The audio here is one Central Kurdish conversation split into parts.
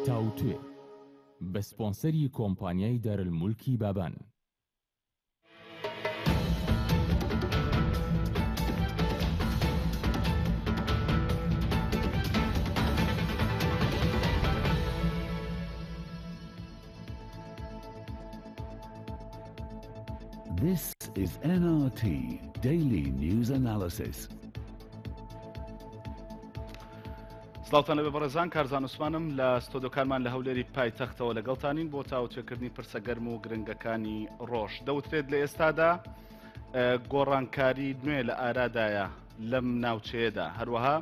تاوتوێ بە سپۆنسەری کۆمپانیای دارالمولکی بابان. This is NRT Daily News Analysis. سڵاوتان لەبێ بەڕێزان، کارزان عوسمانم لە ستۆدیۆکارمان لە هەولێری پایتەختەوە لەگەڵتانین بۆ تاوتوێکردنی پرسە گەرم و گرنگەکانی ڕۆژ. دەوترێت لە ئێستادا گۆڕانکاری نوێ لە ئارادایە لەم ناوچەیەدا. هەروەها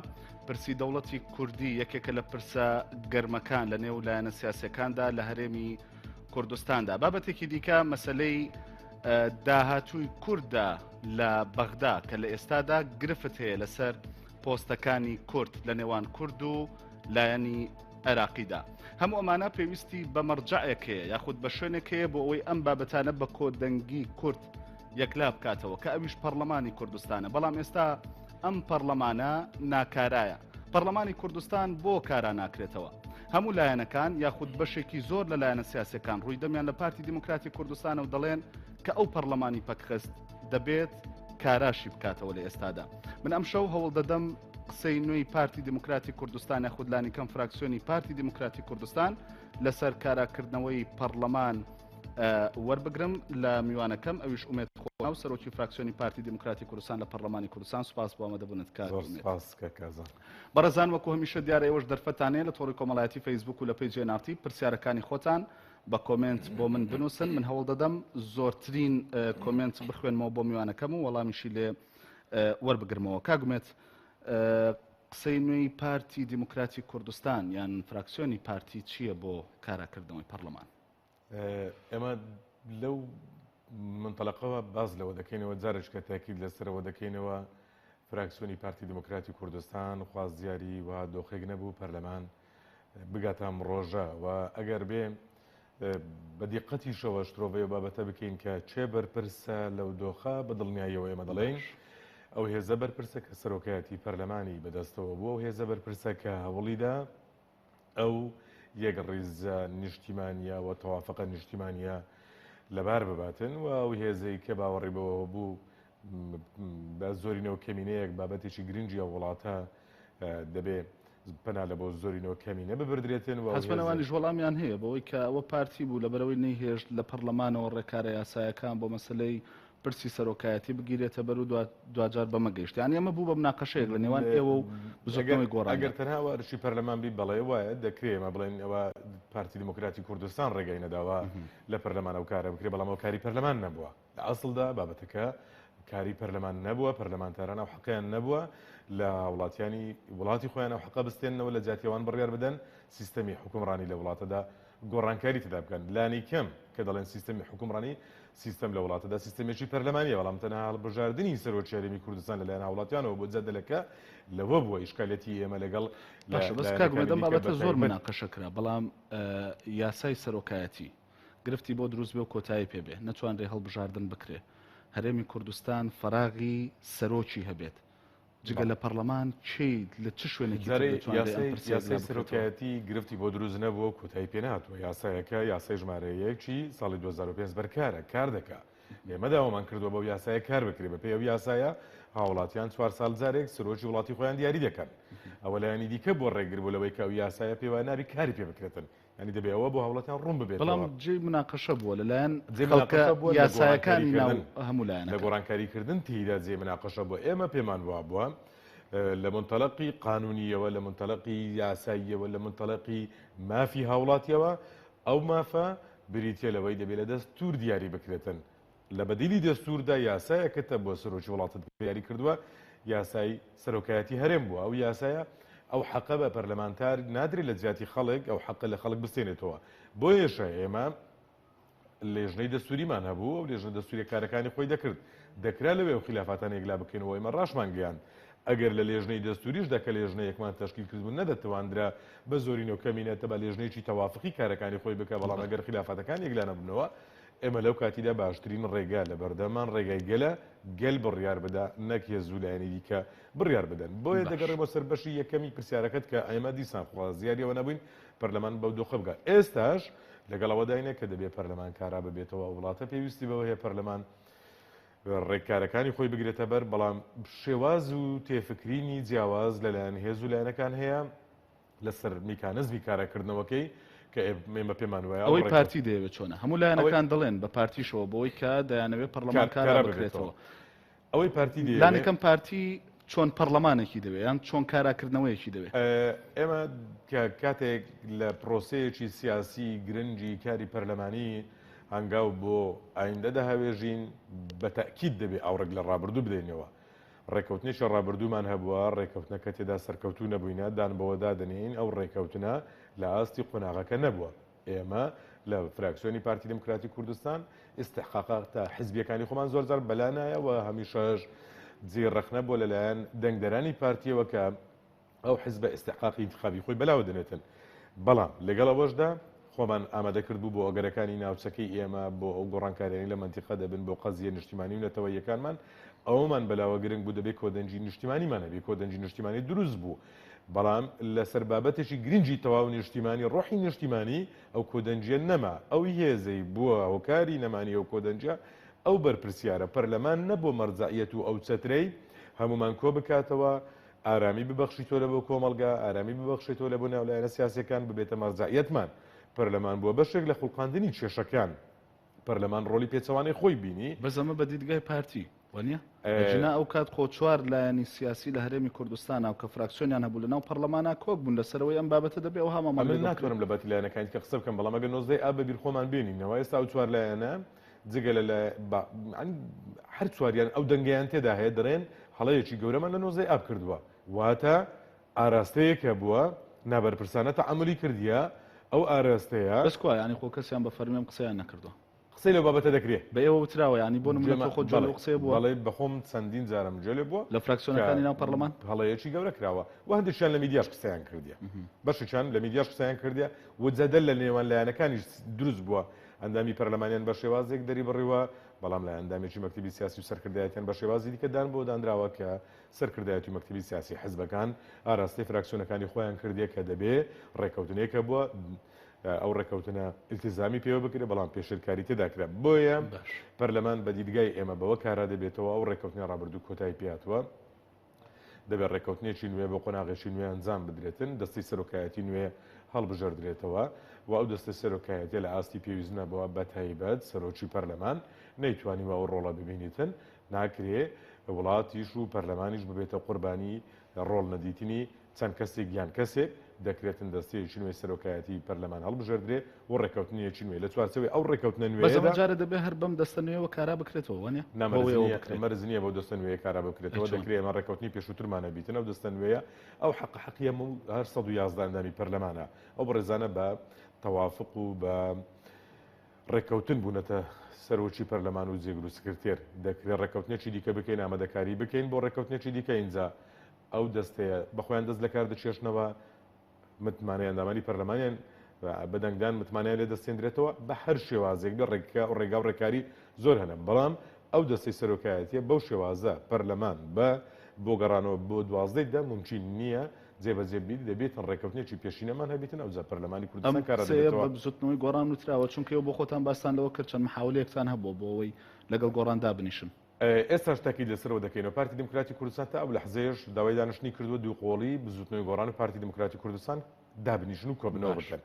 پرسی دەوڵەتی کوردی یەکێکە لە پرسە گەرمەکان لە نێو لایەنە سیاسیەکاندا لە هەرێمی کوردستاندا. بابەتێکی دیکە مەسەلەی داهاتووی کوردە لە بەغدا کە لە ئێستادا گرفت هەیە لەسەر پۆستەکانی کورد لە نێوان کورد و لایەنی عێراقیدا. هەموو ئەمانە پێویستی بە مەرجەعێکەیە یاخود بە شوێنێکەیە بۆ ئەوەی ئەم بابەتانە بە کۆدەنگی کورد یەکلا بکاتەوە کە ئەویش پەرلەمانی کوردستانە. بەڵام ئێستا ئەم پەرلەمانە ناکارایە. پەرلەمانی کوردستان بۆ کارا ناکرێتەوە. هەموو لایەنەکان یاخود بەشێکی زۆر لە لایەنە سیاسەکان ڕووی دەمیان لە پارتی دیموکراتی کوردستانە و دەڵێن کە ئەو پەرلەمانی پەکخست دەبێت کاراشی بکاتەوە لە ئێستادا. من ئەم شەو هەوڵ دەدەم قسەی نوێی پارتی دیموکراتی کوردستان یاخود لانی کەم فراکسیۆنی پارتی دیموکراتی کوردستان لەسەر کاراکردنەوەی پەرلەمان وەربگرم لە میوانەکەم. ئەویش ئومێد خۆنا و سەرۆکی فراکسیۆنی پارتی دیموکراتی کوردستان لە پەرلەمانی کوردستان. سوپاس بۆ ئامادەبوونت کار. بەڕێزان، وەکو هەمیشە دیارە ئێوەش دەرفەتانەیە لە تۆڕی کۆمەڵایەتی فەیسبوک و لە پێیجی NRT پرسیارەکانی خۆتان بە کۆمنت بۆ من بنووسن. من هەوڵ دەدەم زۆرترین کۆمنت بخوێنمەوە بۆ میوانەکەم و وەڵامیشی لێ وەربگرمەوە. کاگومێت، قسەی نوێی پارتی دیموکراتی کوردستان یان فراکسیۆنی پارتی چییە بۆ کاراکردنەوەی پەرلەمان؟ ئێمە لەو منطلقەوە باز لەوە دەکەینەوە، جارێککە تاکید لەسەرەوە دەکەینەوە فراکسیۆنی پارتی دیموکراتی کوردستان خواست دیاری و دۆخێک نەبوو پەرلەمان بگاتە ڕۆژە و ئەگەر بێ بە دیقەتیشەوە شترۆڤەیە بابەتە بکەین کە چێ بەرپرسە لەو دۆخە بە دڵنیاییەوە ئێمە دەڵێن ئەو هێزە بەرپرسە کە سەرۆکایەتی پەرلەمانی بەدەستەوە بووە و هێزە بەرپرسە کە هەوڵیدا ئەو یەک ڕیزە نیشتیمانیە و تەوافقە نیشتیمانیە لەبار بباتن و ئەو هێزەی کە باوەڕی بەوە بوو بە زۆرینەوە کەمینەیەک بابەتێکی گرنگی ئەو وڵاتە دەبێ پەنا لە بۆ زۆرینەوە کەمینە ببردرێتن و حەزبەنەوانی وەڵامیان هەیە بەوەی کە ئەوە پارتی بوو لەبەرەوەی نەیهێشت لە پەرلەمانەوە ڕێکارە یاسایەکان بۆ مەسلەی پرسی سەرۆکایەتی بگیرێتە بەر و دوجار بەمە گەیشت. یان ئێمە بوو بە مناقەشەیەک لە نێوان ئێوە و بزرگەوەی گۆڕان. ئەگەر تەنها وەرشی پەرلەمان بی بەڵێ وایە دەکرێت ئێمە بڵێن ئەوە پارتی دیموکراتی کوردستان ڕێگەی نەداوە لە پەرلەمان ئەو کارە بکرێت، بەڵام ئەو کاری پەرلەمان نەبووە. لە ئەسڵدا بابەتەکە کاری پەرلەمان نەبووە، پەرلەمانتاران ئەو حەقیان نەبووە لە وڵاتی خۆیان ئەو حەقە بستێنەوە لە جاتیەوان بڕیار بدەن سیستەمی حکومڕانی لە وڵاتەدا گۆڕانکاری تدا بکەن. لانی کەم کە دەڵێن سیستەمی حکومڕانی سیستەم لە وڵاتەدا سیستەمێکی پەرلەمانیە، بەڵام تەنها هەڵبژاردننی سەرۆکی هەرێمی کوردستان لەلایەن هاوڵاتیانەوە بۆ جەدەلەکە لەوە بووە ئیشکالەتی ئێمە لەگەڵ بەسکارمەدەم بابەتە زۆر مناقەشەکرا، بەڵام یاسای سەرۆکایەتی گرفتی بۆ دروست بێ و کۆتایی پێبێ نەتوانرێ هەڵبژاردن بکرێ. هەرێمی کوردستان فەراغی سەرۆکی هەبێت جگە لە پەرلەمان چی لە چ شوێنێکی یاسای سەرۆکایەتی گرفتی بۆ دروست نەبووە کۆتایی پێ نهاتووە. یاسایەکە یاسای ژمارەیەکی ساڵی 2005 بەرکارە کار دەکا. ئێمە داوامان کردووە بەو یاسایە کار بکرێ بە پێی ئەو یاسایە هاوڵاتیان 4 ساڵ جارێک سەرۆکی وڵاتی خۆیان دیاری دەکەن. ئەوە لایەنی دیکە بۆ ڕێگر بوو لەوەی کە ئەو یاسایە پێوای نابی کاری پێ بکرێتن، ینی دەبێ ئەوە بۆ هاوڵاتیان ڕوون ببێت. بەڵام جێ مناقەشە بووە لەلایەن یاسایەکانی هەموو لایەن لە گۆڕانکاریکردن تێیدا جێ مناقەشە بووە. ئێمە پێمان وابووە لە منتەلەقی قانونیەوە، لە منتەلەقی یاساییەوە، لە منتەلەقی مافی هاوڵاتیەوە ئەو مافە بریتە لەوەی دەبێت لە دەستور دیاری بکرێتن. لە بەدیلی دەستوردا یاسایەکەتە بۆ سەرۆکی وڵاتت دیاری کردووە، یاسای سەرۆکایەتی هەرێم بووە. ئەو یاسایە ئەو حەقە بە پەرلەمانتار نادرێت لە جیاتی خەڵک ئەو حەقە لە خەڵک بستێنێتەوە. بۆ یێشە ئێمە لێژنەی دەستوریمان هەبوو و لێژنە دەستوری کارەکانی خۆی دەکرد. دەکرا لەوێ و خلافاتانە یەکلا بکەینەوە ئێمە ڕاشمان گەیاند. ئەگەر لە لێژنەی دەستوریش دەکە لێژنە یەکمان تەشکیل کردبوون نەدەتوانرا بە زۆرینەوە کەمینێتە بە لێژنەیەکی تەوافقی کارەکانی خۆی بکە، بەڵام ئەگەر خلافاتەکان یەکلا نەبوونەوە ئێمە لەو کاتیدا باشترین ڕێگا لە بەردەمان ڕێگای گەلە گەل بڕیار بدا نەک هێزوولایانی دیکە بڕیار بدەن بۆیە دەگەڕێمەوە سەر بەشی یەکەمی پرسیارەکەت کە ئێمە دیسان خوازیاریەوە نەبووین پەرلەمان بەو دۆخە بگات ئێستاش لەگەڵەوەداینە کە دەبێت پەرلەمان کارا ببێتەوە وڵاتە پێویستی بەوە هەیە پەرلەمان ڕێککارەکانی خۆی بگرێتە بەر بەڵام شێواز و تێفکرینی جیاواز لەلایەن هێزوولایەنەکان هەیە لەسەر میکانزمی کارەکردنەوەکەی کە ئێمە پێمان وایە ئەوەی پارتی دەیەوێت چۆنە هەموو لایەنەکان دەڵێن بە پارتیشەوە بۆی کە دەیانەوێت پەرلەمان کارا بکرێتەوە ئەوەی پارتی لانەکەم پارتی چۆن پەرلەمانێکی دەوێت یان چۆن کاراکردنەوەیەکی دەوێت ئێمە کاتێک لە پرۆسەیەکی سیاسی گرنگی کاری پەرلەمانی هەنگاو بۆ ئایندە داهاوێژین بە تەکید دەبێت ئاوڕێک لە ڕابردوو بدەینەوە ڕێکەوتنێکی ڕابردوومان هەبووە ڕێکەوتنەکە تێدا سەرکەوتوو نەبووینە دان بەوە دادنین ئەو ڕێکەوتنە لە ئاستی قۆناغەکە نەبووە ئێمە لە فراکسیۆنی پارتی دموکراتی کوردستان ئستحقاق تا حزبیەکانی خۆمان زۆرجار بەلانایەوە هەمیشەش جێڕەخنە بۆ لەلایەن دەنگدەرانی پارتیەوە کە ئەو حزبە ئستحقاقی انتخابی خۆی بەلاوە دەنێتن بەڵام لەگەڵەوەشدا خۆمان ئامادەکرد بوو بۆ ئەگەرەکانی ناوچەکەی ئێمە بۆ ئەو گۆڕانکاریانی لە منتیقە دەبن بۆ قەزیە نیشتیمانی و نەتەوەیەکانمان ئەومان بەلاوە گرنگ بوو دەبێت کۆدەنجی نیشتیمانیمانە بێ کۆدەنجی نیشتیمانی دروست بوو بەڵام لەسەر بابەتێکی گرنگی تەواو نیشتیمانی ڕۆحی نیشتیمانی ئەو کۆدەنجیە نەما ئەو هێزەی بووە هۆکاری نەمانی ئەو کۆدەنجە ئەو بەرپرسیارە پەرلەمان نەبووە مەرجعیەت و ئەو چەترەی هەمومان کۆ بکاتەوە ئارامی ببەخشیتۆ لە بۆ کۆمەڵگا ئارامی ببەخشیتۆ لە بۆ ناولایەنە سیاسیەکان ببێتە مەرجعیەتمان پەرلەمان بووە بەشێک لە خوڵقاندنی کێشەکان پەرلەمان ڕۆلی پێچەوانی خۆی بینی بەزەمە بە دیدگای پارتی وانە جنا ئەو کات خۆ چوار لایەنی سیاسی لە هەرێمی کوردستان و کە فراکسیۆنیان هەبوو لەناو پەرلەمانە کۆک بوون لەسەرەوەی ئەم بابەتە دەبێ ئەو هەمامان من ناتوانم لە باتی لایەنەکانی کە قسە بکەم بەڵام ئەگەر نۆزدەی ئاب بەبیر خۆمان بێنینەوە ئێستا ئەو چوار لایەنە جگە لە هەر چواریان ئەو دەنگیان تێدا هەیە دەڕێن هەڵەیەکی گەورەمان لە نۆزدەی ئاب کردووە واتە ئاراستەیەکە بووە نابەرپرسانە تەعاملی کردیە ئەو ئاراستەیە بەسکوای ینی خۆ کەسیان بە فەرمیم قسەیان نەکردووە قسەی لە بابەتە دەکرێت بە ئێوە وتراوە ینی بۆ نمونە خۆ جوڵ قسەی بووە بەڵێ بەخۆم چەندین جارم جێلێ بووە لە فراکسیۆنەکانی ناو پەرلەمان هەڵەیەکی گەورە کراوە و هەندێکیان لە میدیاش قسەیان کردیە بەشێکیان لە میدیاش قسەیان کردیە و جەدەل لە نێوان لایەنەکانی دروست بووە ئەندامی پەرلەمانیان بە شێوازێک دەری بڕیوە بەڵام لە ئەندامێکی مەکتبی سیاسی و سەرکردایەتیان بە شێوازی دیکەدان بۆ دانراوە کە سەرکردایەتی و مەکتبی سیاسی حزبەکان ئاراستی فراکسیۆنەکانی خۆیان کردیە کە دەبێ ڕێکەوتنێکە بووە ئەو ڕێکەوتنە التیزامی پێوە بکرێت بەڵام پێشێرکاری تێداکرا بۆیە پەرلەمان بە دیدگای ئێمە بەوە کارا دەبێتەوە ئەو ڕێکەوتنی ڕابردوو کۆتایی پێاتوە دەبێت ڕێکەوتنێکی نوێ بۆ قۆناغێکی نوێ ئەنجام بدرێتن دەستی سەرۆکایەتی نوێ هەڵبژێردرێتەوە و ئەو دەستە سەرۆکایەتیە لە ئاستی پێویست نەبەوە بە تایبەت سەرۆکی پەرلەمان نەیتوانیوە ئەو ڕۆڵە ببینیتن ناکرێ وڵاتیش و پەرلەمانیش ببێتە قوربانی ڕۆڵ نەدیتنی چەند کەسێک یان کەسێک دەکرێتن دەستەیەکی نوێی سەرۆکایەتی پەرلەمان هەڵبژێردرێ و ڕێکەوتنیەکی نوێ لە چوارچەوەی ئەو ڕێکەوتنە نوێدا جارە دەبێ هەر بەم دەستە نوێەوە کارا بکرێتەوە وانە مەرزنیە بۆ دەستە نوێی کارا بکرێتەوە دەکرێت ئەمە ڕێکەوتنی پێشووترمانە بیتن ئەو دەستە نوێیە ئەو حەقی هەر 111 ئەندامی پەرلەمانە ئەو بەڕێزانە بە تەوافق و بە ڕێکەوتن بوونەتە سەرۆکی پەرلەمان و جێگر و سکرتێر دەکرێت ڕێکەوتنێکی دیکە بکەین ئامادەکاری بکەین بۆ ڕێکەوتنێکی دیکە اینجا ئەو دەستەیە بەخۆیان دەست لە کار دەچێشنەوە متمانەی ئەندامانی پەرلەمانیان بەدەنگدان متمانیان لێ دەستێنرێتەوە بە هەر شێوازێک بێ ڕێگا و ڕێکاری زۆر هەنە بەڵام ئەو دەستەی سەرۆکایەتیە بەو شێوازە پەرلەمان بۆ گەڕانەوە بۆ 12دا ممکن نییە جێبەجێ بیت دەبێتن ڕێکەوتنێکی پێشینەمان هەبێتن ئەو جا پەرلەمانی کوردستان کارە دەبێتەوە بزوتنەوەی گۆڕان وتراوە چونکە ئەو بۆ خۆتان باستانەوە کرد چەند محاولەیەکتان هەبووە بۆ ئەوەی لەگەڵ گۆڕان دابنیشن ئێستا شتێکی لەسەرەوە دەکەینەوە پارتی دموکراتی کوردستان تا ئەو لەحزەیەش داوای دانیشتنی کردووە دووقۆڵی بزوتنەوەی گۆڕان و پارتی دموکراتی کوردستان دابنیشن و کۆبنەوە بکەن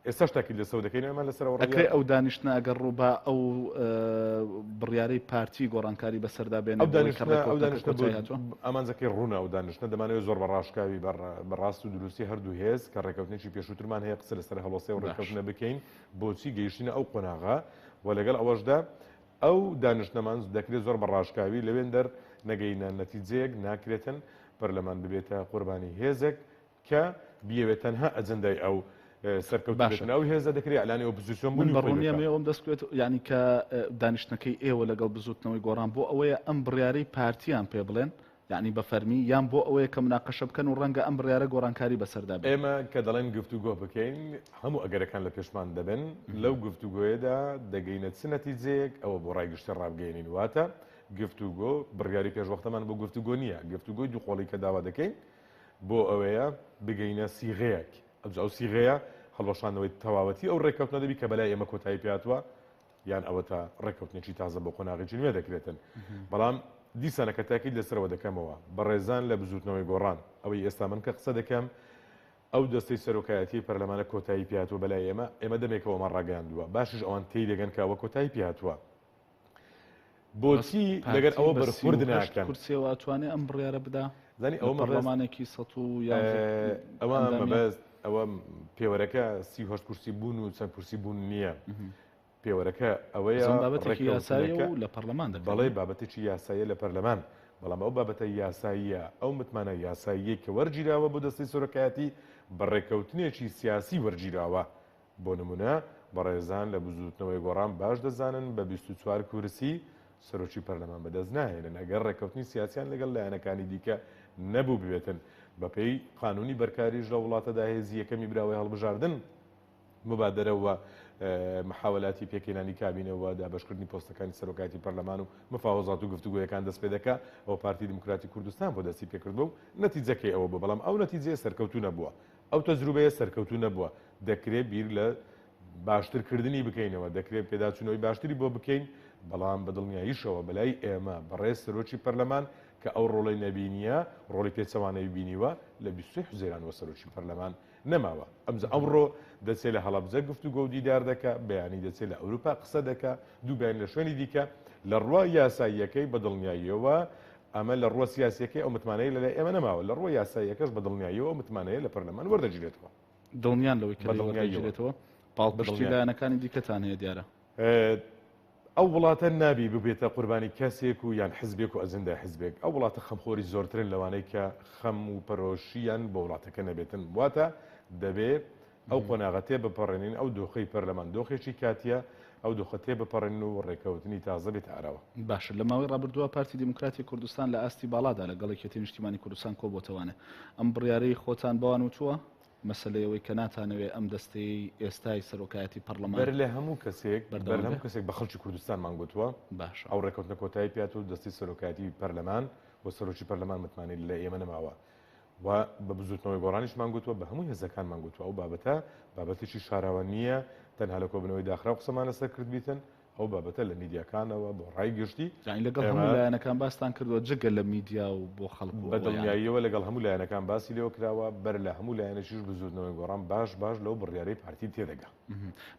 ئێستا شتێکی لەسەرەوە دەکەینەوە لەسەرەوە ئەکرێ ئەو دانیشتنە ئەگەر ڕووبا ئەو بڕیارەی پارتی گۆڕانکاری بەسەردا بێنێت ئەمانجەکەی ڕوونە ئەو دانیشتنە دەمانەوێت زۆر بەڕاشکاوی بەڕاست و دروستی هەردوو هێز کە ڕێکەوتنێکی پێشووترمان هەیە قسە لەسەر هەڵۆسەی و ڕێکەوتنە بکەین بۆچی گەیشتینە ئەو قۆناغا و لەگەڵ ئەوەشدا ئەو دانیشتنەمان دەکرێت زۆر بەڕاشکاوی لەوێن دەر نەگەینە نەتیجەیەک ناکرێتن پەرلەمان ببێتە قوربانی هێزێک کە بیەوێت تەنها ئەجەندای ئەو سەرکەوتن ئەو هێزە دەکرێت ئەلانی ئۆپۆزیسیۆن بوون بەڕوونیە ئەوم دەستکرێت ینی کە دانیشتەکەی ئێوە لەگەڵ بزوتنەوەی گۆڕان بۆ ئەوەیە ئەم بڕیارەی پارتیان پێ بڵێن یعنی بە فەرمی یان بۆ ئەوەیە کە مناقەشە بکەن و ڕەنگە ئەم بڕیارە گۆڕانکاری بەسەردا بێت. ئێمە کە دەڵێن گفتوگۆ بکەین هەموو ئەگەرەکان لە پێشمان دەبن لەو گفتوگۆیەدا دەگەینە چ نەتیجەیەک ئەوە بۆ ڕایگەشتە ڕابگەێنین واتە گفتوگۆ بڕیاری پێشوەختەمان بۆ گفتوگۆ نییە گفتوگۆی دووقۆڵی کە داوا دەکەین بۆ ئەوەیە بگەینە سیغەیەک ئەو سیغەیە هەڵۆشانەوەی تەواوەتی ئەو ڕێککەوتنە دەبی کە بەلای ئێمە کۆتایی پێاتوە یان ئەوە تا ڕێککەوتنێکی تازە بۆ قۆناغی نوێ دەکرێتن بەڵام دیسانەکە تاکید لەسەرەوە دەکەمەوە بەڕێزان لە بزوتنەوەی گۆڕان ئەوەی ئێستا من کە قسە دەکەم ئەو دەستەی سەرۆکایەتی پەرلەمانە کۆتایی پێاتوە بەلای ئێمە دەمێکەوەمان ڕاگەاندووە باشش ئەوان تێی دەگەن کە ئەوە کۆتایی پێاتوە بۆچی لەگەر ئەوە بەرخورد ناکەن کورسیەوە ئەتوانێت ئەم بڕیارە بدا زانی ئەوە پەرلەمانێکی سەد و ئەوە مەبەست ئەوە پێوەرەکە 38 کورسی بوون و چەند کورسی بوون نییە پێوەرەکە ئەوەیە بابەتێکی یاسایی و لە پەرلەمان بەڵێ بابەتێکی یاساییە لە پەرلەمان بەڵام ئەو بابەتە یاساییە ئەو متمانە یاساییە کە وەرگیراوە بۆ دەستەی سۆرەکایەتی بەڕێکەوتنێکی سیاسی وەرگیراوە بۆ نمونە بەڕێزان لە بزوتنەوەی گۆڕان باش دەزانن بە 24 کورسی سەرۆکی پەرلەمان بەدەست نایێنن ئەگەر ڕێکەوتنی سیاسیان لەگەڵ لایەنەکانی دیکە نەبوو ببێتن بەپێی قانونی بەرکاریش لە وڵاتەدا هێزی یەکەمی براوی هەڵبژاردن مبادرەوە محاولاتی پێکێنانی کابینەوە دابشکردنی پۆستەکانی سەرۆکایەتی پەرلەمان و مفاوەزات و گفتوگویەکان دەست پێ دەکات ئەو پارتی دموکراتی کوردستان بۆ دەستی پێکردبوو و نەتیجەکەی ئەوە بوو بەڵام ئەو نەتیجەیە سەرکەوتوو نەبووە ئەو تەجروبەیە سەرکەوتوو نەبووە دەکرێت بیر لە باشترکردنی بکەینەوە دەکرێت پێداچوونەوەی باشتری بۆ بکەین بەڵام بەدڵنیاییشەوە بەلای ئێمە بەڕێز سەرۆکی پەرلەمان کە ئەو ڕۆڵی نەبینیە ڕۆڵی پێچەوانەی بینیوە لە 20 حوزەیرانوە سەرۆکی پەرلەمان نەماوە ئەمڕۆ دەچێت لە هەڵەبجە گفتوگۆ و دیدار دەکات بەیانی دەچێت لە ئەوروپا قسە دەکات دوو بەیان لە شوێنی دیکە لە ڕووە یاساییەکەی بەدڵنیاییەوە ئەمە لە ڕووە سیاسیەکەی ئەو متمانەیە لەلای ئێمە نەماوە لە ڕووە یاساییەکەش بەدڵنیاییەوە متمانەیە لە پەرلەمان وەردەگیرێتەوە دڵنیان لەوەی کە وەردەگیرێتەوە پاڵپشتی لایەنەکانی دیکەتان هەیە دیارە ئەو وڵاتە نابی ببێتە قوربانی کەسێک و یان حزبێک و ئەجندای حزبێک ئەو وڵاتە خەمخۆری زۆرترن لەوانەی کە خەم و پەرۆشیان بە وڵاتەکە نەبێتن واتە دەبێت ئەو قۆناغەتێ بپەڕێنین ئەو دۆخەی پەرلەمان دۆخێکی کاتیە ئەو دۆخەتێ بپەڕێن و ڕێکەوتنی تازە بێت ئاراوە باشە لە ماوەی ڕابردووە پارتی دموکراتی کوردستان لە ئاستی باڵادا لەگەڵ یەکێتی نیشتیمانی کوردستان کۆبووتەوانێ ئەم بڕیارەی خۆتان بەوان وتووە مەسلەیەوەی کە ناتانەوێت ئەم دەستەی ئێستای سەرۆکایەتی پەرلەمان بەر لە هەموو کەسێک بە خەڵکی کوردستانمان گوتووە باش ئەو ڕێکەوتنە کۆتایی پێات و دەستی سەرۆکایەتی پەرلەمان بۆ سەرۆکی پەرلەمان متمانەی لە ئێمە نەماوە و بە بزوتنەوەی گۆڕانیشمان گوتووە بە هەموو هێزەکانمان گوتووە ئەو بابەتە بابەتێکی شاراوە نییە تەنها لە کۆبنەوەی داخرا و قسەمانە سەر کرد بیتن ئەو بابەتە لە میدیاکانەوە بۆ ڕای گشتی لەگەڵ هەموو لایەنەکان باستان کردووە جگە لە میدیا و بۆ خەڵک بەدڵنیاییەوە لەگەڵ هەموو لایەنەکان باسی لێوە کراوە بەر لە هەموو لایەنەشیش بزوتنەوەی گۆڕان باش لەو بڕیارەی پارتی تێدەگا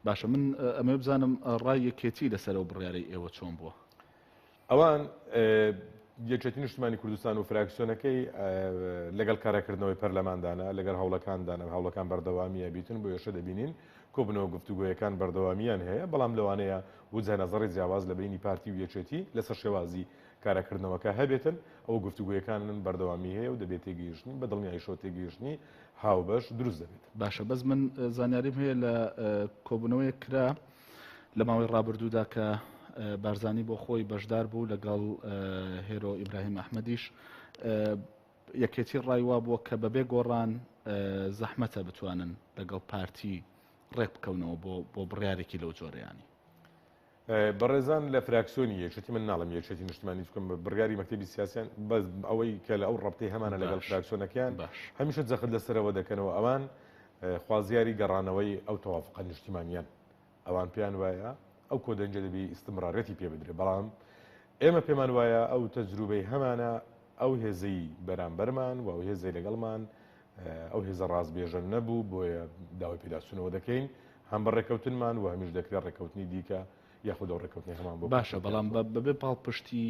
باشە من ئەمە بزانم ڕای یەکێتی لەسەر ئەو بڕیارەی ئێوە چۆن بووە ئەوان یەکێتی نیشتیمانی کوردستان و فراکسیۆنەکەی لەگەڵ کارەکردنەوەی پەرلەماندانە لەگەڵ هەوڵەکاندانە هەوڵەکان بەردەوامیە بیتن بۆ یێشە دەبینین کۆبنەوە گفتوگۆیەکان بەردەوامیان هەیە بەڵام لەوانەیە وجه نەزەڕی جیاواز لە بینی پارتی و یەکێتی لەسەر شێوازی کارەکردنەوەکە هەبێتن ئەو گفتوگۆیەکانن بەردەوامی هەیە و دەبێت تێگەیشتنی بەدڵنیاییشەوە تێگەیشتنی هاوبەش دروست دەبێت باشە بەس من زانیاریم هەیە لە کۆبنەوەی کرا لە ماوەی ڕابردوودا کە بارزانی بۆ خۆی بەشدار بوو لەگەڵ هێرۆ ئیبراهیم ئەحمەدیش یەکێتی ڕایوا بووە کە بەبێ گۆڕان زەحمەتە بتوانن لەگەڵ پارتی ڕێک بکەونەوە بۆ بڕیارێکی لەو جۆرەیانی بەڕێزان لە فراکسیۆنی یەکێتی من ناڵم یەکێتی نیشتیمانی بکەم بڕیاری مەکتەبی سیاسیان بەس ئەوەی کە لە ئەو ڕەبتەی هەمانە لەگەڵ فراکسیۆنەکەیان هەمیشە جەخت لەسەرەوە دەکەنەوە ئەوان خوازیاری گەڕانەوەی ئەو تەوافقە نیشتیمانیان ئەوان پێیان وایە ئەو کۆدەنجە دەبی ئیستمرارەتی پێ بدرێت بەڵام ئێمە پێمان وایە ئەو تەجروبەی هەمانە ئەو هێزەی بەرامبەرمان و ئەو هێزەی لەگەڵمان ئەو هێزە ڕازبێژە نەبوو بۆیە داوای پێداچوونەوە دەکەین هەم بە ڕێکەوتنمان و هەمیش دەکرێت ڕێکەوتنی دیکە یاخود ئەو ڕێکەوتنی هەمان بۆ باشە بەڵام بەبێ پاڵپشتی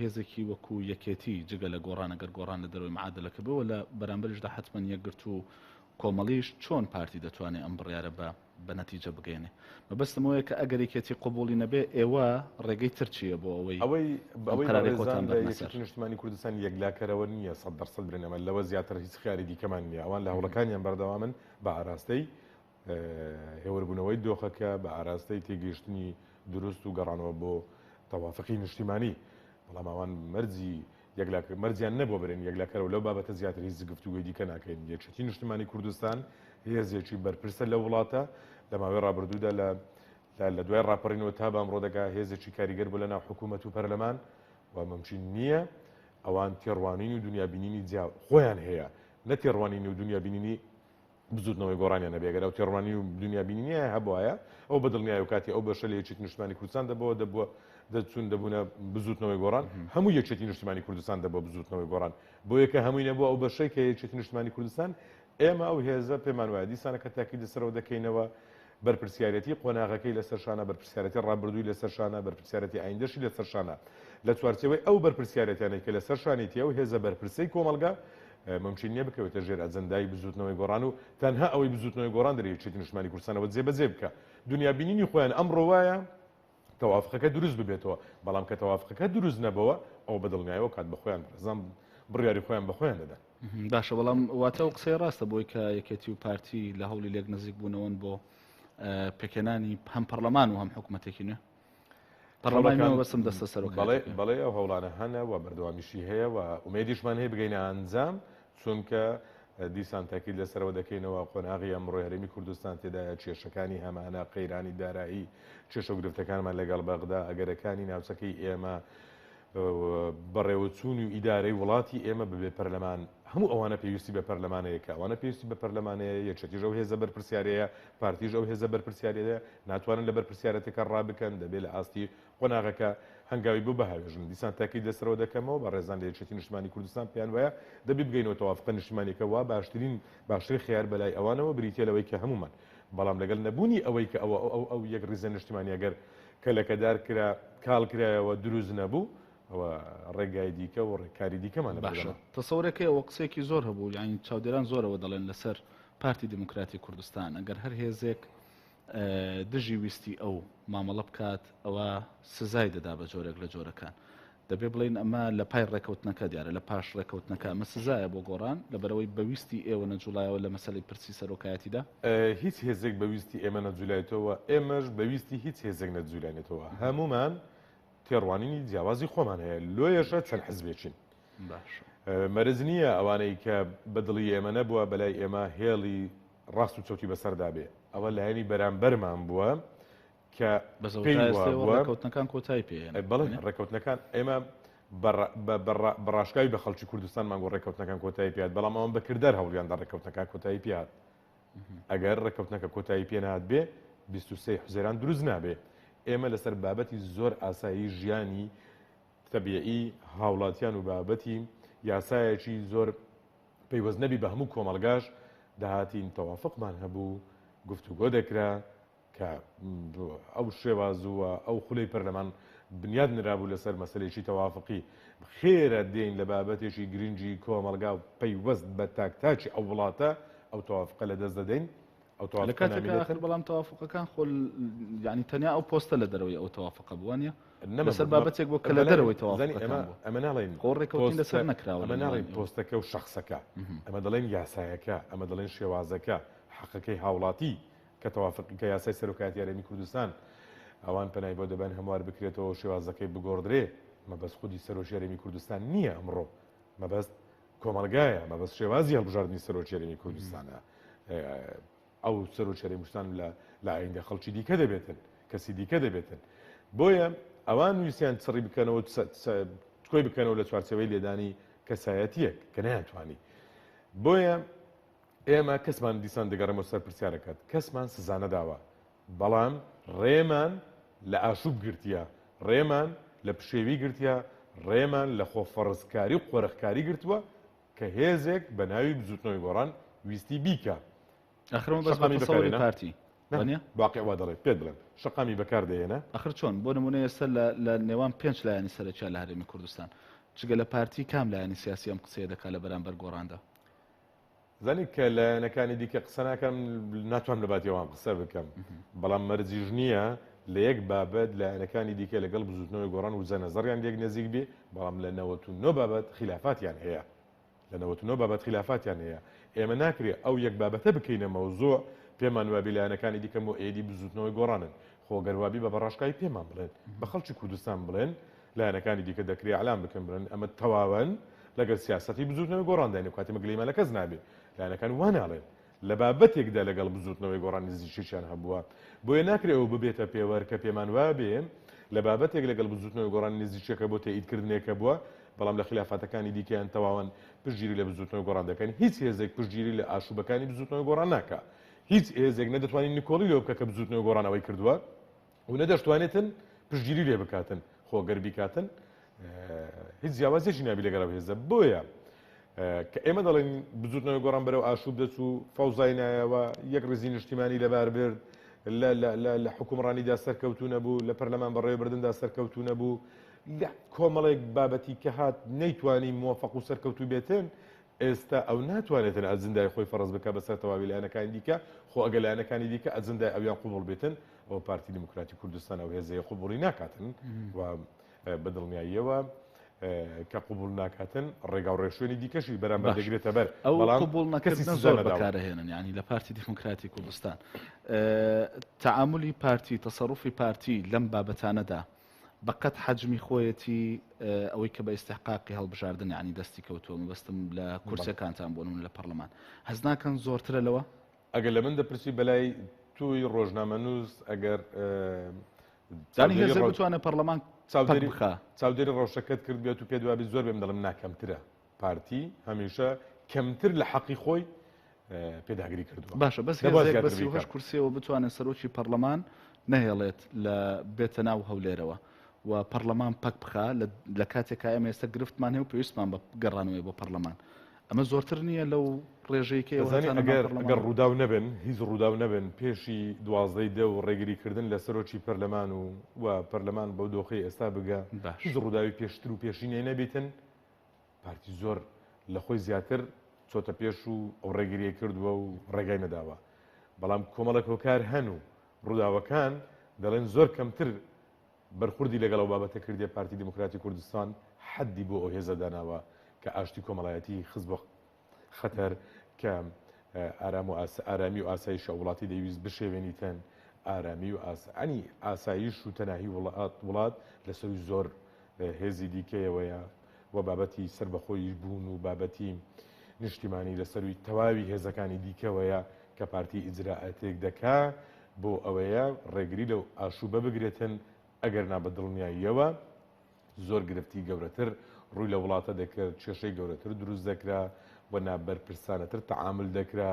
هێزێکی وەکو یەکێتی جگە لە گۆڕان ئەگەر گۆڕان لە دەرەوەی معادلەکە بەوە لە بەرامبەریشدا حتمەن یەکگرت و کۆمەڵیش چۆن پارتی دەتوانێت ئەم بڕیارە بە نەتیجە بگەێنێ مەبەستمەوەیە کە ئەگەر یەکێتی قبولی نەبێ ئێوە ڕێگەی ترچیە بۆ ئەوەی نیشتیمانی کوردستان یەکلاکەرەوە نییە 100% برێنەمە لەوە زیاتر هیچ خیاری دیکەمان نییە ئەوان لە هەوڵەکانیان بەردەوامن بە ئاراستەی هێوەربوونەوەی دۆخەکە بە ئاراستەی تێگەیشتنی دروست و گەڕانەوە بۆ تەوافقی نیشتیمانی بەڵام ئەوان مەرجی یەکلاک مەرجیان نەبوو برن یەکلاکەرەوە لەو بابەتە زیاتر هیچ گفتوگوی دیکە ناکەین. یەکێتی نیشتمانی کوردستان هێزێکی بەرپرسە لە وڵاتە لە ماوەی ڕابردوودا لە دوای ڕاپەڕینەوە تا بە ئەمڕۆ دەگا هێزێکی کاریگەر بوو لەناو حکوومەت و پەرلەمان و مەمکن نییە ئەوان تێڕوانین و دنیابینینی جیاو خۆیان هەیە نە تێڕوانینی و دنیابینینی بزوتنەوەی گۆڕانیان نەبێگەر ئەو تێڕوانی و دنیابینینیە هەبوایە ئەو بەدڵنیای و کاتی ئەو بەشە لە یەکێتی نیشتمانی کوردستان دەبووە دەچون دەبوونە بزوتنەوەی گۆڕان هەموو یەکێتی نیشتمانی کوردستان دەبووە بزوتنەوەی گۆڕان بۆ یەکە هەمووی نەبووە ئەو بەشەی کە یەکێتی نیشتمانی کوردستان ئێمە ئەو هێزە پێمان وایە دیسانە کە تاکید لەسەرەوە دەکەینەوە بەرپرسیارەتی قۆناغەکەی لەسەر شانە بەرپرسیارەتی ڕابردووی لەسەر شانە بەرپرسیارەتی ئایندەشی لەسەر شانە لە چوارچێوەی ئەو بەرپرسیارەتیانەی کە لەسەر شانێتی ئەو هێزە بەرپرسەی کۆمەلگا ممکن نییە بکەوێتە ژێر ئەجەندای بزوتنەوەی گۆڕان و تەنها ئەوەی بزوتنەوەی گۆڕان دەرێت یەکێتی نیشتمانی کوردستانەوە جێبەجێ بکە دنیابینینی خۆیان ئەمڕۆ وایە تەوافقەکە دروست ببێتەوە بەڵام کە تەوافقەکە دروست نەبەوە ئەو بەدڵنیایەوە کات بە خۆیان بەرزان بڕیاری خۆیان بە خۆیان دەدەن. باشە بەڵام واتە ئەو قسەی ڕاستە بۆی کە یەکێتی و پارتی لە هەوڵی لێک نزیک بوونەوەن بۆ پێکێنانی هەم پەرلەمان و هەم حکوومەتێکی نوێ پەرلەمانەوە بەسم دەستە سەرۆکات بەڵێ ئەو هەوڵانە هەنە و بەردەوامیشی هەیە و ئومێدیشمان هەیە بگەینە ئەنجام چونکە دیسان تاکید لەسەرەوە دەکەینەوە قۆناغی ئەمڕۆی هەرێمی کوردستان تێدایە کێشەکانی هەمانە قەیرانی دارایی کێشە و گرفتەکانمان لەگەڵ بەغدا ئەگەرەکانی ناوچەکەی ئێمە بەڕێوەچوون و ئیدارەی وڵاتی ئێمە ببێ پەرلەمان هەموو ئەوانە پێویستی بە پەرلەمانەیەکە ئەوانە پێویستی بە پەرلەمانەیە یەکێتیش ئەو هێزە بەرپرسیارەیە پارتیژ ئەو هێزە بەرپرسیارەیە ناتوانن لە بەرپرسیارەتەکە ڕابکەن دەبێت لە ئاستی قۆناغەکە هەنگاوی بوو بەهاوێژن دیسان تاکید لەسەرەوە دەکەمەوە بە ڕێزان لە یەکێتی نیشتمانی کوردستان پێیان وایە دەبێت بگەینەوە تەوافقە نیشتمانیەکە وا باشترین خیار بەلای ئەوانەوە بریتە لەوەی کە هەمومان بەڵام لەگەڵ نەبوونی ئەوەی کە ئەو یەک ڕیزە نیشتمانی ئەگەر کە لەکەدار کرا کاڵ کرایەوە دروست نەبوو ئەوە ڕێگای دیکە و ڕێکاری دیکەمان باشە تەسەورەکەی ئەوە قسێکی زۆر هەبوو یانی چاودێران زۆرەوە دەڵێن لەسەر پارتی دموکراتی کوردستان ئەگەر هەر هێزێک دژی ویستی ئەو مامەڵە بکات ئەوە سزای دەدا بە جۆرێک لە جۆرەکان دەبێ بڵین ئەمە لە پای ڕێکەوتنەکە دیارە لە پاش ڕێکەوتنەکە ئەمە سزایە بۆ گۆڕان لەبەرەوەی بەویستی ئێوە نەجوڵایەوە لە مەسەلەی پرسی سەرۆکایەتیدا هیچ هێزێک بەویستی ئێمە نەجوولایێتەوە ئێمەش بەویستی هیچ هێزێک نەجوولانێتەوە هەمومان تێڕوانینی جیاوازی خۆمان هەیە لۆیەشە چەند حزبێکین مەرز نییە ئەوانەی کە بەدڵی ئێمە نەبووە بەلای ئێمە هێڵی ڕاست و چەوتی بەسەردا بێ ئەوە لایەنی بەرامبەرمان بووە کە ڕێکەوتنەکان کۆتایی پێ بەڵێ ڕێکەوتنەکان ئێمە بەڕاشکاوی بە خەڵکی کوردستانمان گۆ ڕێکەوتنەکان کۆتایی پێات بەڵام ئەوان بەکردار هەوڵیاندا ڕێکەوتنەکان کۆتایی پێات ئەگەر ڕێکەوتنەکە کۆتایی پێنات بێ 23 حوزێران دروست نابێ ئێمە لەسەر بابەتی زۆر ئاسایی ژیانی تەبیعی هاوڵاتیان و بابەتی یاسایەکی زۆر پەیوەست نەبی بە هەموو کۆمەڵگاش داهاتین تەوافقمان هەبوو گفتوگۆ دەکرا کە ئەو شێوازووە ئەو خولەی پەرلەمان بنیاد نرابوو لەسەر مەسەلێکی تەوافقی خێرە دێین لە بابەتێکی گرنگی کۆمەڵگا و پەیوەست بە تاکتاکی ئەو وڵاتە ئەو تەوافقە لە دەست دەدەین لە کاتێک بەڵام تەوافقەکان خۆل ینی تەنیا ئەو پۆستە لە دەرەوەی ئەو تەوافقە بووانە لەسەر بابەتێک بۆ کە لە دەرەوەی تەوافقەکان ئەمە ناڵێن ڕێکەوتین لەسەر نەکراوە ئەمە ناڵێن پۆستەکە و شەخسەکە ئەمە دەڵێن یاسایەکە ئەمە دەڵێن شێوازەکە حەقەکەی هاوڵاتی کە تەوافقی کە یاسای سەرۆکایەتی هەرێمی کوردستان ئەوان پەنای بۆ دەبەن هەموار بکرێتەوە شێوازەکەی بگۆڕدرێ مەبەست خودی سەرۆکی هەرێمی کوردستان نییە ئەمڕۆ مەبەست کۆمەڵگایە مەبەست شێوازی هەڵبژاردننی سەرۆکی هەرێمی کوردستانە ئەو سەرۆکی هەرێمیستان لە ئایندە خەڵکی دیکە دەبێتن کەسی دیکە دەبێتن بۆیە ئەوان ویسیان چڕی بکەنەوە کۆی بکەنەوە لە چوارچەوەی لێدانی کەسایەتیەک کە نەیانتوانی بۆیە ئێمە کەسمان دیسان دەگەڕێمەوە سەر پرسیارەکەت کەسمان سزانەداوە بەڵام ڕێمان لە ئاشوب گرتیە ڕێمان لە پشێوی گرتیە ڕێمان لە خۆفەڕزکاری و قۆرەخکاری گرتووە کە هێزێک بە ناوی بزوتنەوەی گۆڕان ویستی بیکە ئەخرەوە بەسەڵی پارتی باقی وا دەڵێ پێت بڵێن شەقامی بەکاردێنە ئەخر چۆن بۆ نمونە ئێستا لە نێوان 5 لایەنی سەرەکیان لە هەرێمی کوردستان چگە لە پارتی کام لایەنی سیاسی ئەم قسەیە دەکات لە بەرامبەر گۆڕاندا زانی کە لایەنەکانی دیکە قسە ناکەم ناتوانم لە باتیەوەم قسە بکەم بەڵام مەرجیش نییە لە یەک بابەت لایەنەکانی دیکە لەگەڵ بزوتنەوەی گۆڕان و زەنەزەڕیان لێک نزیک بێ بەڵام لە 99 بابەت خلافاتیان هەیە لە 99 بابەت خلافاتیان هەیە ئێمە ناکرێ ئەو یەک بابەتە بکەینە مەوزوع پێمان وابی لایەنەکانی دیکەم و ئێدی بزوتنەوەی گۆڕانن خۆگەروابی بە بەڕاشکایی پێمان بڵێن بە خەڵکی کوردستان بڵێن لایەنەکانی دیکە دەکرێت ئەعلام بکەن بڵێن ئەمە تەواوەن لەگەڵ سیاسەتی بزوتنەوەی گۆڕاندنی کاتێ مەگلیمانەکە کەس نابێت لایەنەکان وا ناڵێن لە بابەتێکدا لەگەڵ بزوتنەوەی گۆڕان نزیکیشیان هەبووە بۆیە ناکرێت ئەو ببێتە پێوەەر کە پێمان وابێ لە بابەتێک لەگەڵ بزوتنەوەی گۆڕان نزیکیەکە بۆ تێئیدکردنێکە بووە بەڵام لە خلافاتەکانی دیکەیان تەواوەن پشتگیری لە بزوتنەوەی گۆڕان دەکەن هیچ هێزێک پشتگیری لە ئاشوبەکانی بزوتنەوەی گۆڕان ناکە هیچ هێزێک نەدەتوانین نیکۆڵی لێ بکە کە بزوتنەوەی گۆڕانەوەی کردووە و نەدەشتوانێتن پشتگیری لێ بکاتن خۆگەر بیکاتن هیچ جیاوازێکی نابی لەگەڵ هێزە بۆیە کە ئێمە دەڵێن بزوتنەوەی گۆڕان بەرەو ئاشوب دەچوو فەوزای نایەوە یەک ڕێزی نیشتیمانی لەبار برد لە حکومڕانیدا سەرکەوتو نەبوو لە پەرلەمان بەڕێوەبردندا سەرکەوتو نەبوو لە کۆمەڵێک بابەتی کە هات نەیتوانی موفق و سەرکەوتو بێتن ئێستا ئەو ناتوانێتن ئەجندای خۆی فەرز بکە بەسەر تەواوی لایەنەکانی دیکە خۆ ئەگە لایەنەکانی دیکە ئەجندای ئەویان قوبوڵ بێتن ئەو پارتی دموکراتی کوردستان ئەو هێزەیە قوبوڵی ناکاتن و بەدڵنیاییەوە کە قوبوڵ ناکاتن ڕێگا و ڕێشوێنی دیکەشی بەرامبەر دەگرێتە بەر ئەو قوبوڵ نەکردنە زۆر بەکارهێنن ینی لە پارتی دموکراتی کوردستان تعاملی پارتی تەسەڕوفی پارتی لەم بابەتانەدا بەقەت حەجمی خۆیەتی ئەوەی کە بە ئیستحقاقی هەڵبژاردن ینی دەستی کەوتووە مەبەستم لە کورسەکانتان بۆن لە پەرلەمان هەز ناکەن زۆرترە لەوە ئەگەر لە من دەپرسی بەلای توی ڕۆژنامەنووس ئەگەر زانی هێزە بتوانێت پەرلەمان چاودێری ڕەوشەکەت کرد بێت و پێ دوابی زۆر بێم دەڵم ناکەمترە پارتی هەمیشە کەمتر لە حەقی خۆی پێداگیری کردووە باشە بەس بەسی هەش کورسیەوە بتوانێت سەرۆکی پەرلەمان نەهێڵێت لە بێتە ناو هەولێرەوە و پەرلەمان پەک بخا لە کاتێکا ئێمە ئێستا گرفتمان هەیە و پێویستمان بە گەڕانەوەی بۆ پەرلەمان ئەمە زۆرتر نییە لەو ڕێژەیەکەگەر ڕووداو نەبن هیچ ڕووداو نەبن پێشی دوازدەی دە و ڕێگریکردن لە سەرۆکی پەرلەمان و پەرلەمان بەو دۆخی ئێستا بگە هیچ ڕووداوی پێشتر و پێشینە نەبێتن پارتی زۆر لە خۆی زیاتر چۆتە پێش و ئەو ڕێگریە کردووە و ڕێگای نەداوە بەڵام کۆمەڵک هۆکار هەن و ڕووداوەکان دەڵێن زۆر کەمتر بەرخوردی لەگەڵ ئەو بابەتە کردی پارتی دموکراتی کوردستان حەدی بۆ ئەو هێزە داناوە کە ئاشتی کۆمەڵایەتی خز بۆ خەتەر کە ئارامی و ئاسایشە وڵاتی دەویست بشێوێنیتەن ئارامی و ئەنی ئاسایش و تەناهی وڵات لەسەر زۆر هێزی دیکەیەوەیە و بابەتی سربەخۆیش بوون و بابەتی نیشتیمانی لەسەروی تەواوی هێزەکانی دیکەوەیە کە پارتی ئیجراعاتێک دەکا بۆ ئەوەیە ڕێگری لەو ئاشوبە بگرێتن ئەگەر نابەدڵنیاییەوە زۆر گرفتی گەورەتر ڕووی لە وڵاتە دەکرد کێشەی گەورەتر دروست دەکرا و نابەرپرسانەتر تەعامل دەکرا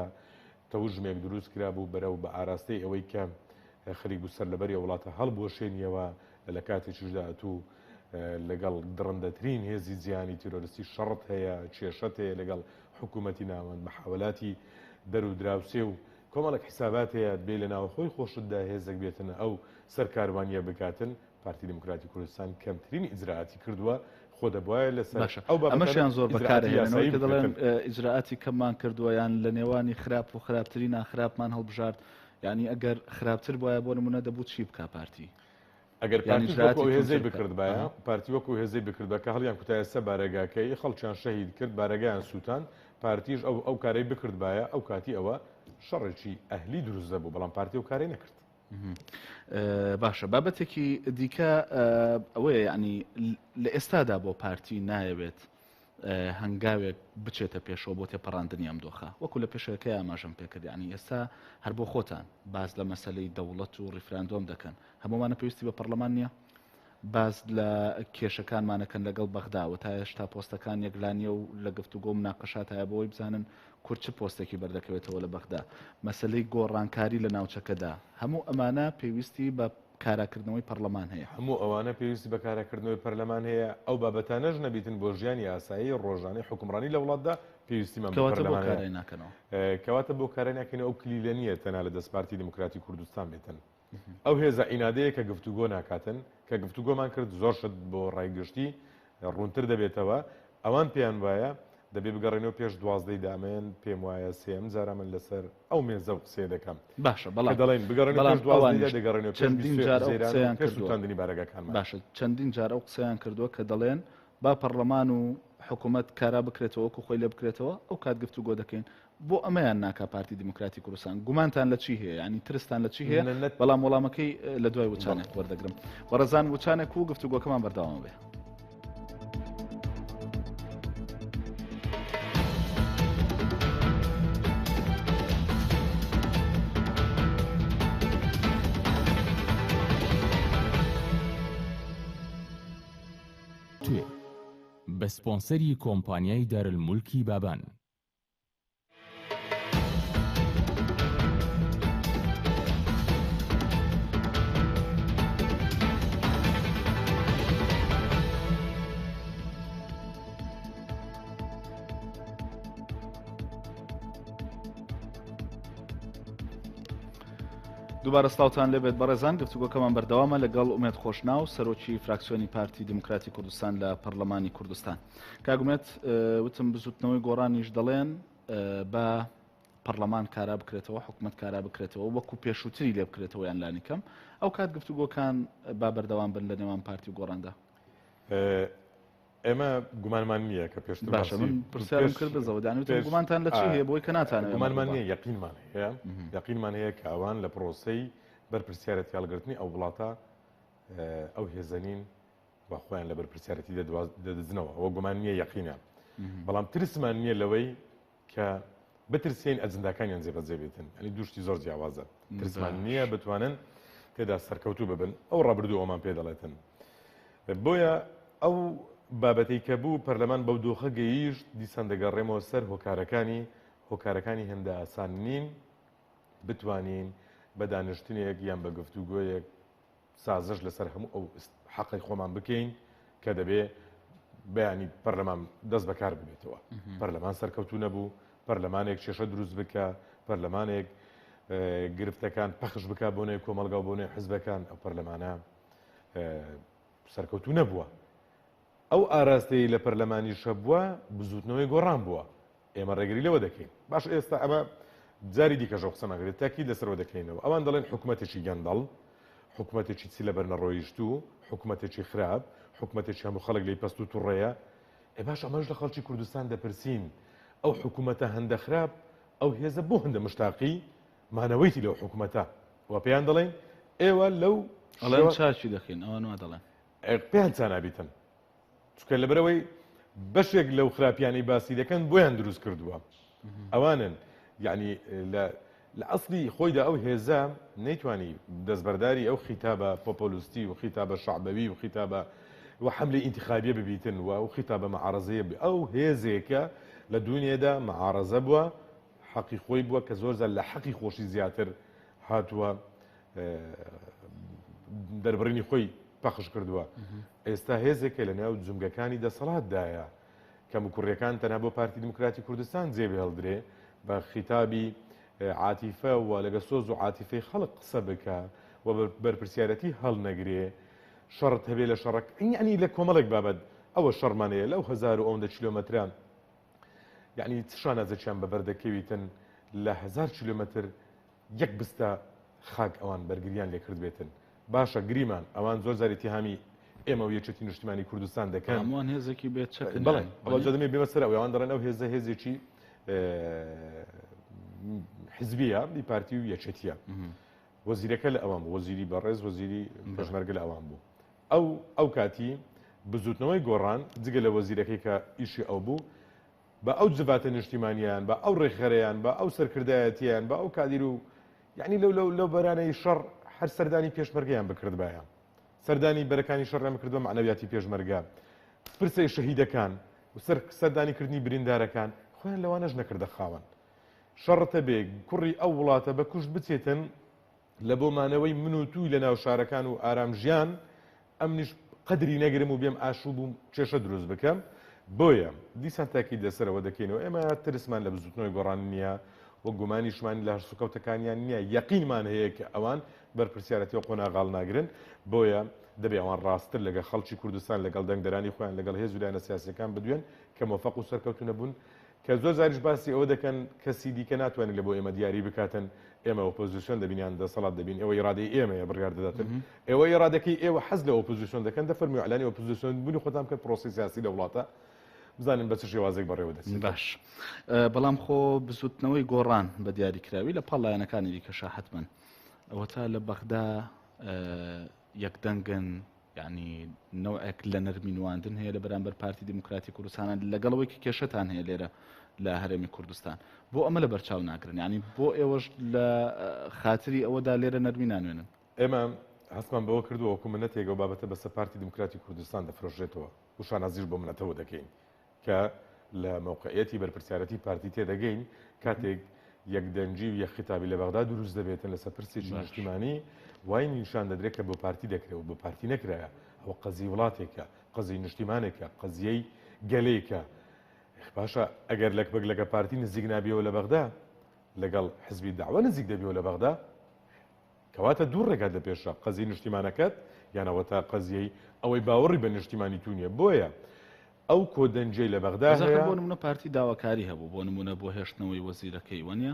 تەوژمێک دروست کرا بوو بەرەو بە ئاراستەی ئەوەی کە خەریک بوو سەر لەبەری وڵاتە هەڵبۆشێنیەوە لە کاتێکیشدا ئەتوو لەگەڵ درڕندەترین هێزی جیهانی تیرۆریستی شەڕت هەیە کێشەت هەیە لەگەڵ حکوومەتی ناوەند محاولاتی دەرودراوسێ و کۆمەڵک حسابات هەیە بێ لە ناوخۆی خۆشتدا هێزێک بێتن ئەو سەرکاروانیە بکاتن پارتی دموکراتی کوردستان کەمترین ئیجراعاتی کردووە خۆ دەبواە لەسەر ئەمەشیان زۆر بەکارهێنەوەی کە دەڵێن ئیجراعاتی کەممان کردووە یان لە نێوانی خراپ و خراپترین ناخراپمان هەڵبژارد یعنی ئەگەر خراپتر بواە بۆ نمونە دەبوو چی بکا پارتی ئەگەر پارتی هێزەی بکرد باە پارتی وەکو هێزەی بکرد بە کە هەڵیان کوتایە سە بارەگاکەی خەڵکیان شەهید کرد بارەگایان سووتان پارتیش ئەو کارەی بکرد باە ئەو کاتی ئەوە شەڕێکی ئەهلی دروست دەبوو بەڵام پارتی و کارەی نەکرد باشە بابەتێکی دیکە ئەوەیە ینی لە ئێستادا بۆ پارتی نایەوێت هەنگاوێک بچێتە پێشەوە بۆ تێپەڕاندنی ئەم دۆخە وەکو لە پێشەکەی ئاماژەم پێکرد ینی ئێستا هەر بۆ خۆتان باز لە مەسلەی دەوڵەت و ڕیفراندۆم دەکەن هەمومانە پێویستی بە پەرلەمان نییە باز لە کێشەکانمانەکەن لەگەڵ بەغداوە تا هێشتا پۆستەکان یەکلانیە و لە گفتوگۆ و مناقەشات هەیە بۆی بزانن کورد چ پۆستێکی بەردەکەوێتەوە لە بەغدا مەسلەی گۆڕانکاری لە ناوچەکەدا هەموو ئەمانە پێویستی بە کاراکردنەوەی پەرلەمان هەیە هەموو ئەوانە پێویستی بە کاراکردنەوەی پەرلەمان هەیە ئەو بابەتانەش نەبیتن بۆ ژیانی ئاسایی ڕۆژانەی حکومڕانی لە وڵاتدا پێویستیمان کەواتە بۆ کارای ناکەن ئەو کلیلە نیە تەنها لە دەست پارتی دموکراتی کوردستان بێتن ئەو هێزە ئینادەیە کە گفتوگۆ ناکاتن کە گفتوگۆمان کرد زۆر شت بۆ ڕایگەشتی ڕوونتر دەبێتەوە ئەوان پێیان وایە دەبێ بگەڕێنەوە پێش 12 دامێن پێم وایە سێم جارە من لەسەر ئەو مێزە قسێ دەکەم باشە بەڵام دەڵێن بگەڕێنەوە دەگەڕێنەوە چەندین جار قسەیان کردووەندنی بارەگەکان باشە چەندین جار ئەو قسەیان کردووە کە دەڵێن با پەرلەمان و حکوومەت کارا بکرێتەوە وەکو خۆی لێ بکرێتەوە ئەو کات گفتوگۆ دەکەین بۆ ئەمەیان ناکا پارتی دموکراتی کوردستان گومانتان لە چی هەیە ینی ترستان لە چی هەیە بەڵام وەڵامەکەی لە دوای وچانێک وەردەگرم وەڕەزان وچانێک و گفتوگۆکەمان بەرداوام بێ بە سپۆنسەری کۆمپانیای دارالمولکی بابان. دووبارە سلااوان لێبێت بەڕێزان گفتوگۆکەمان بەردەوامە لەگەڵ ئومێد خۆشنا و سەرۆکی فراکسیۆنی پارتی دموکراتی کوردستان لە پەرلەمانی کوردستان. کاگومێت وتم بزوتنەوەی گۆڕانیش دەڵێن بە پەرلەمان کارا بکرێتەوە، حکوومەت کارا بکرێتەوە وەکو پێشووتری لێ بکرێتەوە یان لانی کەم ئەو کات گفتوگۆکان با بەردەوام بن لە نێوان پارتی و گۆڕاندا. ئێمە گومانمان نییە کە پێشتر باشە من پرسیارم کرد بزەوە دانوتن گومانتان لە چی هەیە بۆی کە ناتانێت گومانمان نییە یەقینمان هەیە یەقینمان هەیە کە ئەوان لە پرۆسەی بەرپرسیارەتی هەڵگرتنی ئەو وڵاتە ئەو هێزەنین با خۆیان لە بەرپرسیارەتی دەدزنەوە ئەوە گومان نییە یەقینە بەڵام ترسمان نییە لەوەی کە بترسین ئەجنداکانیان جێبەجێ بێتن ئەنی دوشتی زۆر جیاوازە ترسمان نییە بتوانن تێدا سەرکەوتوو ببن ئەو ڕابردوو ئەومان پێ دەڵێتن بۆیە ئەو بابەتەی کە بوو پەرلەمان بەو دۆخە گەیشت دیسان دەگەڕێمەوە سەر هۆکارەکانی هێندە ئاسان نین بتوانین بە دانیشتنێک یان بە گفتوگۆیەک سازش لەسەر هەموو ئەو حەقی خۆمان بکەین کە دەبێ بەیانی پەرلەمان دەست بەکار ببێتەوە پەرلەمان سەرکەوتوو نەبوو پەرلەمانێک کێشە دروست بکە پەرلەمانێک گرفتەکان پەخش بکە بۆ نێو کۆمەلگا و بۆ نێو حیزبەکان ئەو پەرلەمانە سەرکەوتوو نەبووە ئەو ئاراستەی لە پەرلەمانیشە بووە بزوتنەوەی گۆڕان بووە ئێمە ڕێگری لەوە دەکەین باش ئێستا ئەمە جاری دیکەژە قسەماگرێت تاکی لەسەرەوە دەکەینەوە ئەوان دەڵێن حکوومەتێکی گەندەڵ حکوومەتێکی چی لە بەرنەڕۆیشتوو حکوومەتێکی خراپ حکوومەتێکی هەموو خەڵک لی پەست و توڕێیە باش ئەمەش لە خەڵکی کوردستان دەپرسین ئەو حکوومەتە هەندە خراپ ئەو هێزە بۆ هەندە مشتاقی مانەوەیتی لەو حکوومەتە وە پێیان دەڵێن ئێوە لەو ئەڵێن چاچی دەخین ئەوە نوە دەڵێن پێیان چانابیتن چکە لەبەرەوەی بەشێک لەو خراپیانی باسی دەکەن بۆیان دروست کردووە ئەوانن یعنی لە ئەسلی خۆیدا ئەو هێزە نەیتوانی دەستبەرداری ئەو خیتابە پۆپۆلیستی و خیتابە شعبەوی و خیتابە و حملەی ئینتیخابیە ببیتن و ئەو خیتابە مەعارەزەیە ئەو هێزێکە لە دنیادا مەعارەزە بووە حەقی خۆی بووە کە زۆرجار لە حەقی خۆشی زیاتر هاتووە دەربڕینی خۆی پەخش کردووە ئێستا هێزێکە لە ناو جومگەکانی دەسەڵاتدایە کە کوڕیەکان تەنها بۆ پارتی دموکراتی کوردستان جێبێ هەڵدرێ بە خیتابی عاتیفە و لەگە سۆز و عاتیفەی خەڵک قسە بکە و بەرپرسیارەتی هەڵنەگرێ شەڕت هەبێ لە شەڕک ئەنی لە کۆمەڵێک بابەت ئەوە شەڕمانەیە لەو 1000 کیلۆمەتران یعنی شانازەچیان بەبەردەکەویتن لە 1000 کیلۆمەتر یەک بستە خاک ئەوان بەرگریان لێ کرد بێتن باشە گریمان ئەوان زۆر زارێتی هامی ئێمە و یەکێتی نیشتیمانی کوردستان دەکەن هەمووان هێزێکی بێت چەکن بەڵێ ئەوە دەمێ بێمە سەر ئەوان دەڕێن ئەو هێزێکی حزبیە دی پارتی و یەکێتیە وەزیرەکە لە ئەوان بوو وەزیری بەڕێز وەزیری پێشمەرگە لە ئەوان بوو ئەو کاتی بزوتنەوەی گۆڕان جگە لە وەزیرەکەی کە ئیشی ئەو بوو بە ئەو جڤاتە نیشتیمانیان بە ئەو ڕێکخەرەیان بە ئەو سەرکردایەتیان بە ئەو کادیر و یعنی لەو بەرانەی شەڕ هەر سەردانی پێشمەرگەیان بکرد بایە سەردانی بەرەکانی شەڕیان بکردووە معنەویاتی پێشمەرگە پرسەی شەهیدەکان و سەردانیکردنی بریندارەکان خۆیان لەوانەش نەکردە خاوەن شەڕتە بێ کوڕی ئەو وڵاتە بە کوشت بچێتن لە بۆمانەوەی من و توی لە ناو شارەکان و ئارامژیان ئەمنیش قەدری نەگرم و بێم ئاشوب و کێشە دروست بکەم بۆیە دیسان تاکی دەسەرەوە دەکەینەوە ئێمە ترسمان لە بزوتنەوەی گۆڕان نییە و گومانیشمان لە هەرسوکەوتەکانیان نییە یەقینمان هەیە کە ئەوان بەرپرسیارەتی و قۆناغاڵ ناگرن بۆیە دەبێ ئەوان ڕاستتر لەگە خەڵکی کوردستان لەگەڵ دەنگدەرانی خۆیان لەگەڵ هێز و لایەنە سیاسیەکان بدوێن کە مۆفەق و سەرکەوتو نەبوون کە زۆر زاریش باسی ئەوە دەکەن کەسی دیکە ناتوانێت لە بۆ ئێمە دیاری بکاتن ئێمە ئۆپۆزیسیۆن دەبینیان دەسەڵات دەبین ئێوە ئیرادەی ئێمەیە بڕیار دەداتن ئێوە ئیرادەکەی ئێوە حەز لە ئۆپۆزیسیۆن دەکەن دەفەرمی ئەعلانی ئۆپۆزیسیۆن بوونی خۆتان کە پرۆسی سیاسی لە وڵاتە بزانین بە چ شێوازێک بەڕێوە دەچێت باش بەڵام خۆ بزوتنەوەی گۆڕان بە دیاریکراوی لە پاڵایەنەکانی دیکەشە حتمەن ئەوە تا لە بەغدا یەکدەنگن یعنی نوعێک لە نەرمینواندن هەیە لە بەرامبەر پارتی دموکراتی کوردستان لەگەڵەوەی کێشەتان هەیە لێرە لە هەرێمی کوردستان بۆ ئەمە لە بەرچاو ناگرن ینی بۆ ئێوەش لە خاتری ئەوەدا لێرە نەرمی نانوێنن ئێمە هەستمان بەوە کردو وەکو منەتێک ئەو بابەتە بەسەر پارتی دموکراتی کوردستان دەفرۆشرێتەوە و شانازیش بۆ منەتەوە دەکەین کە لە موقعیەتی بەرپرسیارەتی پارتی تێدەگەین کاتێک یەکدەنجی و یەخیتابی لە بەغدا دروست دەبێتن لەسەر پرسێکی نیشتیمانی وای نیشان دەدرێت کە بۆ پارتی دەکرێت و بۆ پارتی نەکرایە ئەوە قەزی وڵاتێکە قەزی نیشتیمانێکە قەزیەی گەلەیەکە باشە ئەگەر لەگە پارتی نزیک نابیەوە لە بەغدا لەگەڵ حزبی داوا نزیک دەبیەوە لە بەغدا کەواتە دوو ڕێگات لە پێشە قەزی نیشتیمانەکەت یانەوە تا قەزیەی ئەوەی باوەڕی بە نیشتیمانی تونیە بۆیە ئەو کۆدەنجەی لە بەغدا بۆ نمونە پارتی داواکاری هەبوو بۆ نمونە بۆ هێشتنەوەی وەزیرەکەی وەنیە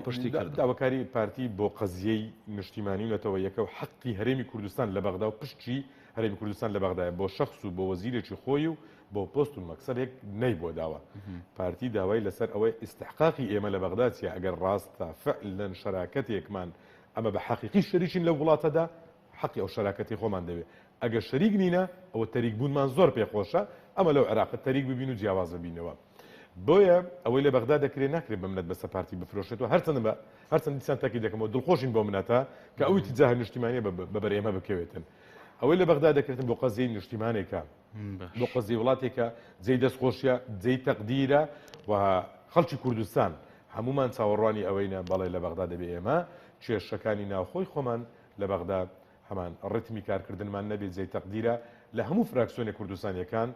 پشتی داواکاری پارتی بۆ قەزیەی نیشتیمانی نەتەوە یەکە و حەقی هەرێمی کوردستان لە بەغدا و پشتی هەرێمی کوردستان لە بەغدایە بۆ شەخص و بۆ وەزیرێکی خۆی و بۆ پۆست و مەکسەرێک نەی بۆ داوە پارتی داوای لەسەر ئەوەی ئیستحقاقی ئێمە لە بەغدا چیە ئەگەر ڕاستە فعلەن شەراکەتێکمان ئەمە بە حەقیقی شەریکین لە وڵاتەدا حەقی ئەو شەراکەتی خۆمان دەوێت ئەگەر شەریک نینە ئەوە تەریک بوونمان زۆر پێخۆشە ئەمە لەو عێراقت تەریک ببین و جیاواز ببینەوە بۆیە ئەوەی لە بەغدا دەکرێت ناکرێت بە منەت بەسەر پارتی بفرۆشێتەوە هەرچەند دیسان تاکی دەکەمەوە دڵخۆشین بۆ منەتە کە ئەوی تیجاه نیشتیمانیە بەبەر ئێمە بکەوێتن ئەوەی لە بەغدا دەکرێتن بۆ قەزیەی نیشتیمانێکە بۆ قەزیەی وڵاتێکە جێی دەستخۆشیە جێی تەقدیرە و خەڵکی کوردستان هەمومان چاوەڕوانی ئەوەینە بەڵێ لە بەغدا دەبێ ئێمە کێشەکانی ناوخۆی خۆمان لە بەغدا هەمان ڕتمی کارکردنمان نەبێت جێی تەقدیرە لە هەموو فراکسیۆنی کوردستانیەکان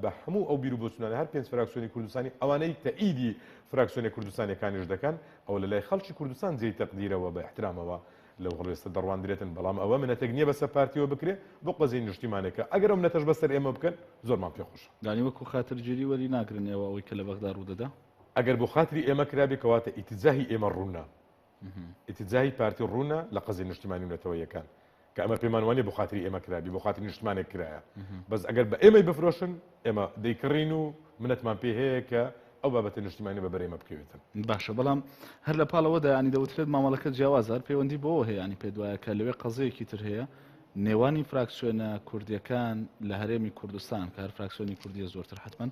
بە هەموو ئەو بیر و بۆچوونانە هەر پێنج فراکسیۆنی کوردستانی ئەوانەی تەئیدی فراکسیۆنی کوردستانیەکانیش دەکەن ئەو لە لای خەڵکی کوردستان جێی تەقدیرەوە بە احترامەوە لەو هەڵوێستە دەڕواندرێتن بەڵام ئەوە منەتێک نییە بەسەر پارتیەوە بکرێت بۆ قەزەی نیشتیمانێکە ئەگەر ئەو منەتەش بەسەر ئێمە بکەن زۆرمان پێخۆشە دانی وەکو خاترجێری وەری ناگرنەوە ئەوەی کە لە بەغدا ڕوودەدا ئەگەر بۆ خاتری ئێمە کرابێ کەواتە ئیتیجاهی ئێمە ڕوونە ئیتیجاهی پارتی ڕوونە لە قەزەی نیشتیمانی منەتەوە یەکان کە ئەمە پێمان وانێ بۆ خاتری ئێمە کرابی بۆ خاتری نیشتمانێک کرایە بەس ئەگەر بە ئێمەی بفرۆشن ئێمە دەیکڕین و منەتمان پێ هەیە کە ئەو بابەتە نیشتیمانی بە بەرێمە بکەوێتن باشە بەڵام هەر لە پاڵەوەدا ینی دەوترێت مامەڵەکە جیاوازار پەیوەندی بۆ هەیە ینی پێ دوایە کە لەوێ قەزەیەکی تر هەیە نێوانی فراکسیۆنە کوردیەکان لە هەرێمی کوردستان کە هەر فراکسیۆنی کوردیە زۆرتر حتمەن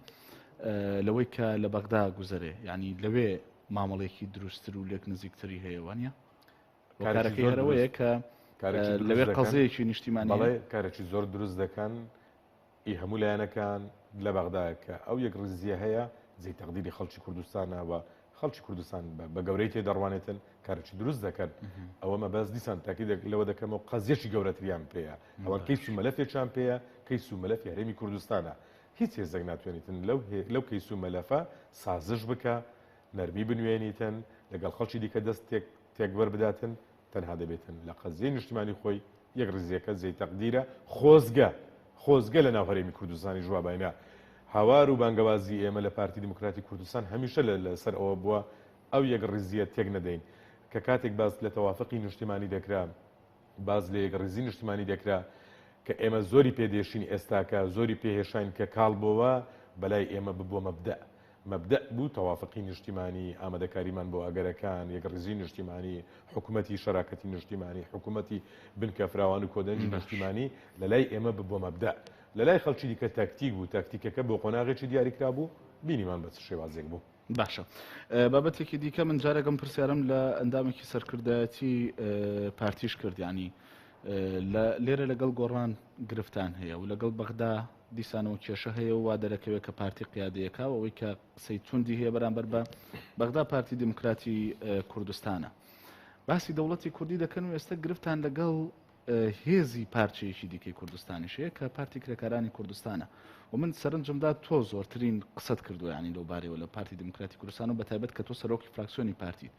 لەوەی کە لە بەغدا گوزەرێ ینی لەوێ مامەڵێکی دروستتر و لێک نزیکتری هەیە وانە کارەکەی هەرەوەیە کە لەوێ قەزەیەکی نیشتیمانی بەڵێ کارێکی زۆر دروست دەکەن ئی هەموو لایەنەکان لە بەغدایە کە ئەو یەک ڕزیە هەیە جێی تەقدیری خەڵکی کوردستانە و خەڵکی کوردستان بە گەورەی تێدەڕوانێتن کارێکی دروست دەکەن ئەوەمە بەس دیسان تاکی لەوە دەکەمەوە قەزیەکی گەورەتریان پێەیە ئەوە کەیس و مەلەفێکیان پێەیە کەیس و مەلەفی هەرێمی کوردستانە هیچ هێزێک ناتوانێتن لەو کەیس و مەلەفە سازش بکە نەرمی بنوێنیتن لەگەڵ خەڵکی دیکە دەست تێکبەر بداتن تەنها دەبێتن لە قەزیەی نیشتیمانی خۆی یەک ڕزیەکە جێی تەقدیرە خۆزگە لە ناو هەرێمی کوردستانی ژوابینە هاوار و بانگەوازی ئێمە لە پارتی دموکراتی کوردستان هەمیشە لەسەر ئەوە بووە ئەو یەک ڕزیە تێک نەدەین کە کاتێک باز لە تەوافقی نیشتیمانی دەکرا باز لە یەک ڕزی نیشتیمانی دەکرا کە ئێمە زۆری پێدێشین ئێستاکە زۆری پێهێشین کە کاڵ بۆەوە بەلای ئێمە ببووە مەبدە بوو تەوافقی نیشتیمانی ئامادەکاریمان بۆ ئەگەرەکان یەک ڕزی نیشتیمانی حکوومەتی شەراکەتی نیشتیمانی حکوومەتی بنکە فراوان و کۆدەنجی نیشتیمانی لەلای ئێمە ببووە مەبدە لەلای خەڵکی دیکە تاکتیک بوو تاکتیکەکە بۆ قۆناغێکی دیاریکرا بوو بینیمان بە شێوازێک بوو باشە بابەتێکی دیکە من جارێکم پرسیارم لە ئەندامێکی سەرکردایەتی پارتیش کردیانی لێرە لەگەڵ گۆڕان گرفتان هەیە و لەگەڵ بەغدا دیسانەوە کێشە هەیە و وا دەرەکەوێت کە پارتی قیادەیەکە ئەوەی کە قسەی توندی هەیە بەرامبەر بە بەغدا پارتی دموکراتی کوردستانە باسی دەوڵەتی کوردی دەکەن و ئێستا گرفتان لەگەڵ هێزی پارچەیەکی دیکەی کوردستانیشەیە کە پارتی کرێکارانی کوردستانە و من سەرنجمدا تۆ زۆرترین قسەت کردو ینی لەو بارەوە لە پارتی دموکراتی کوردستان و بەتایبەت کە تۆ سەرۆکی فراکسیۆنی پارتیت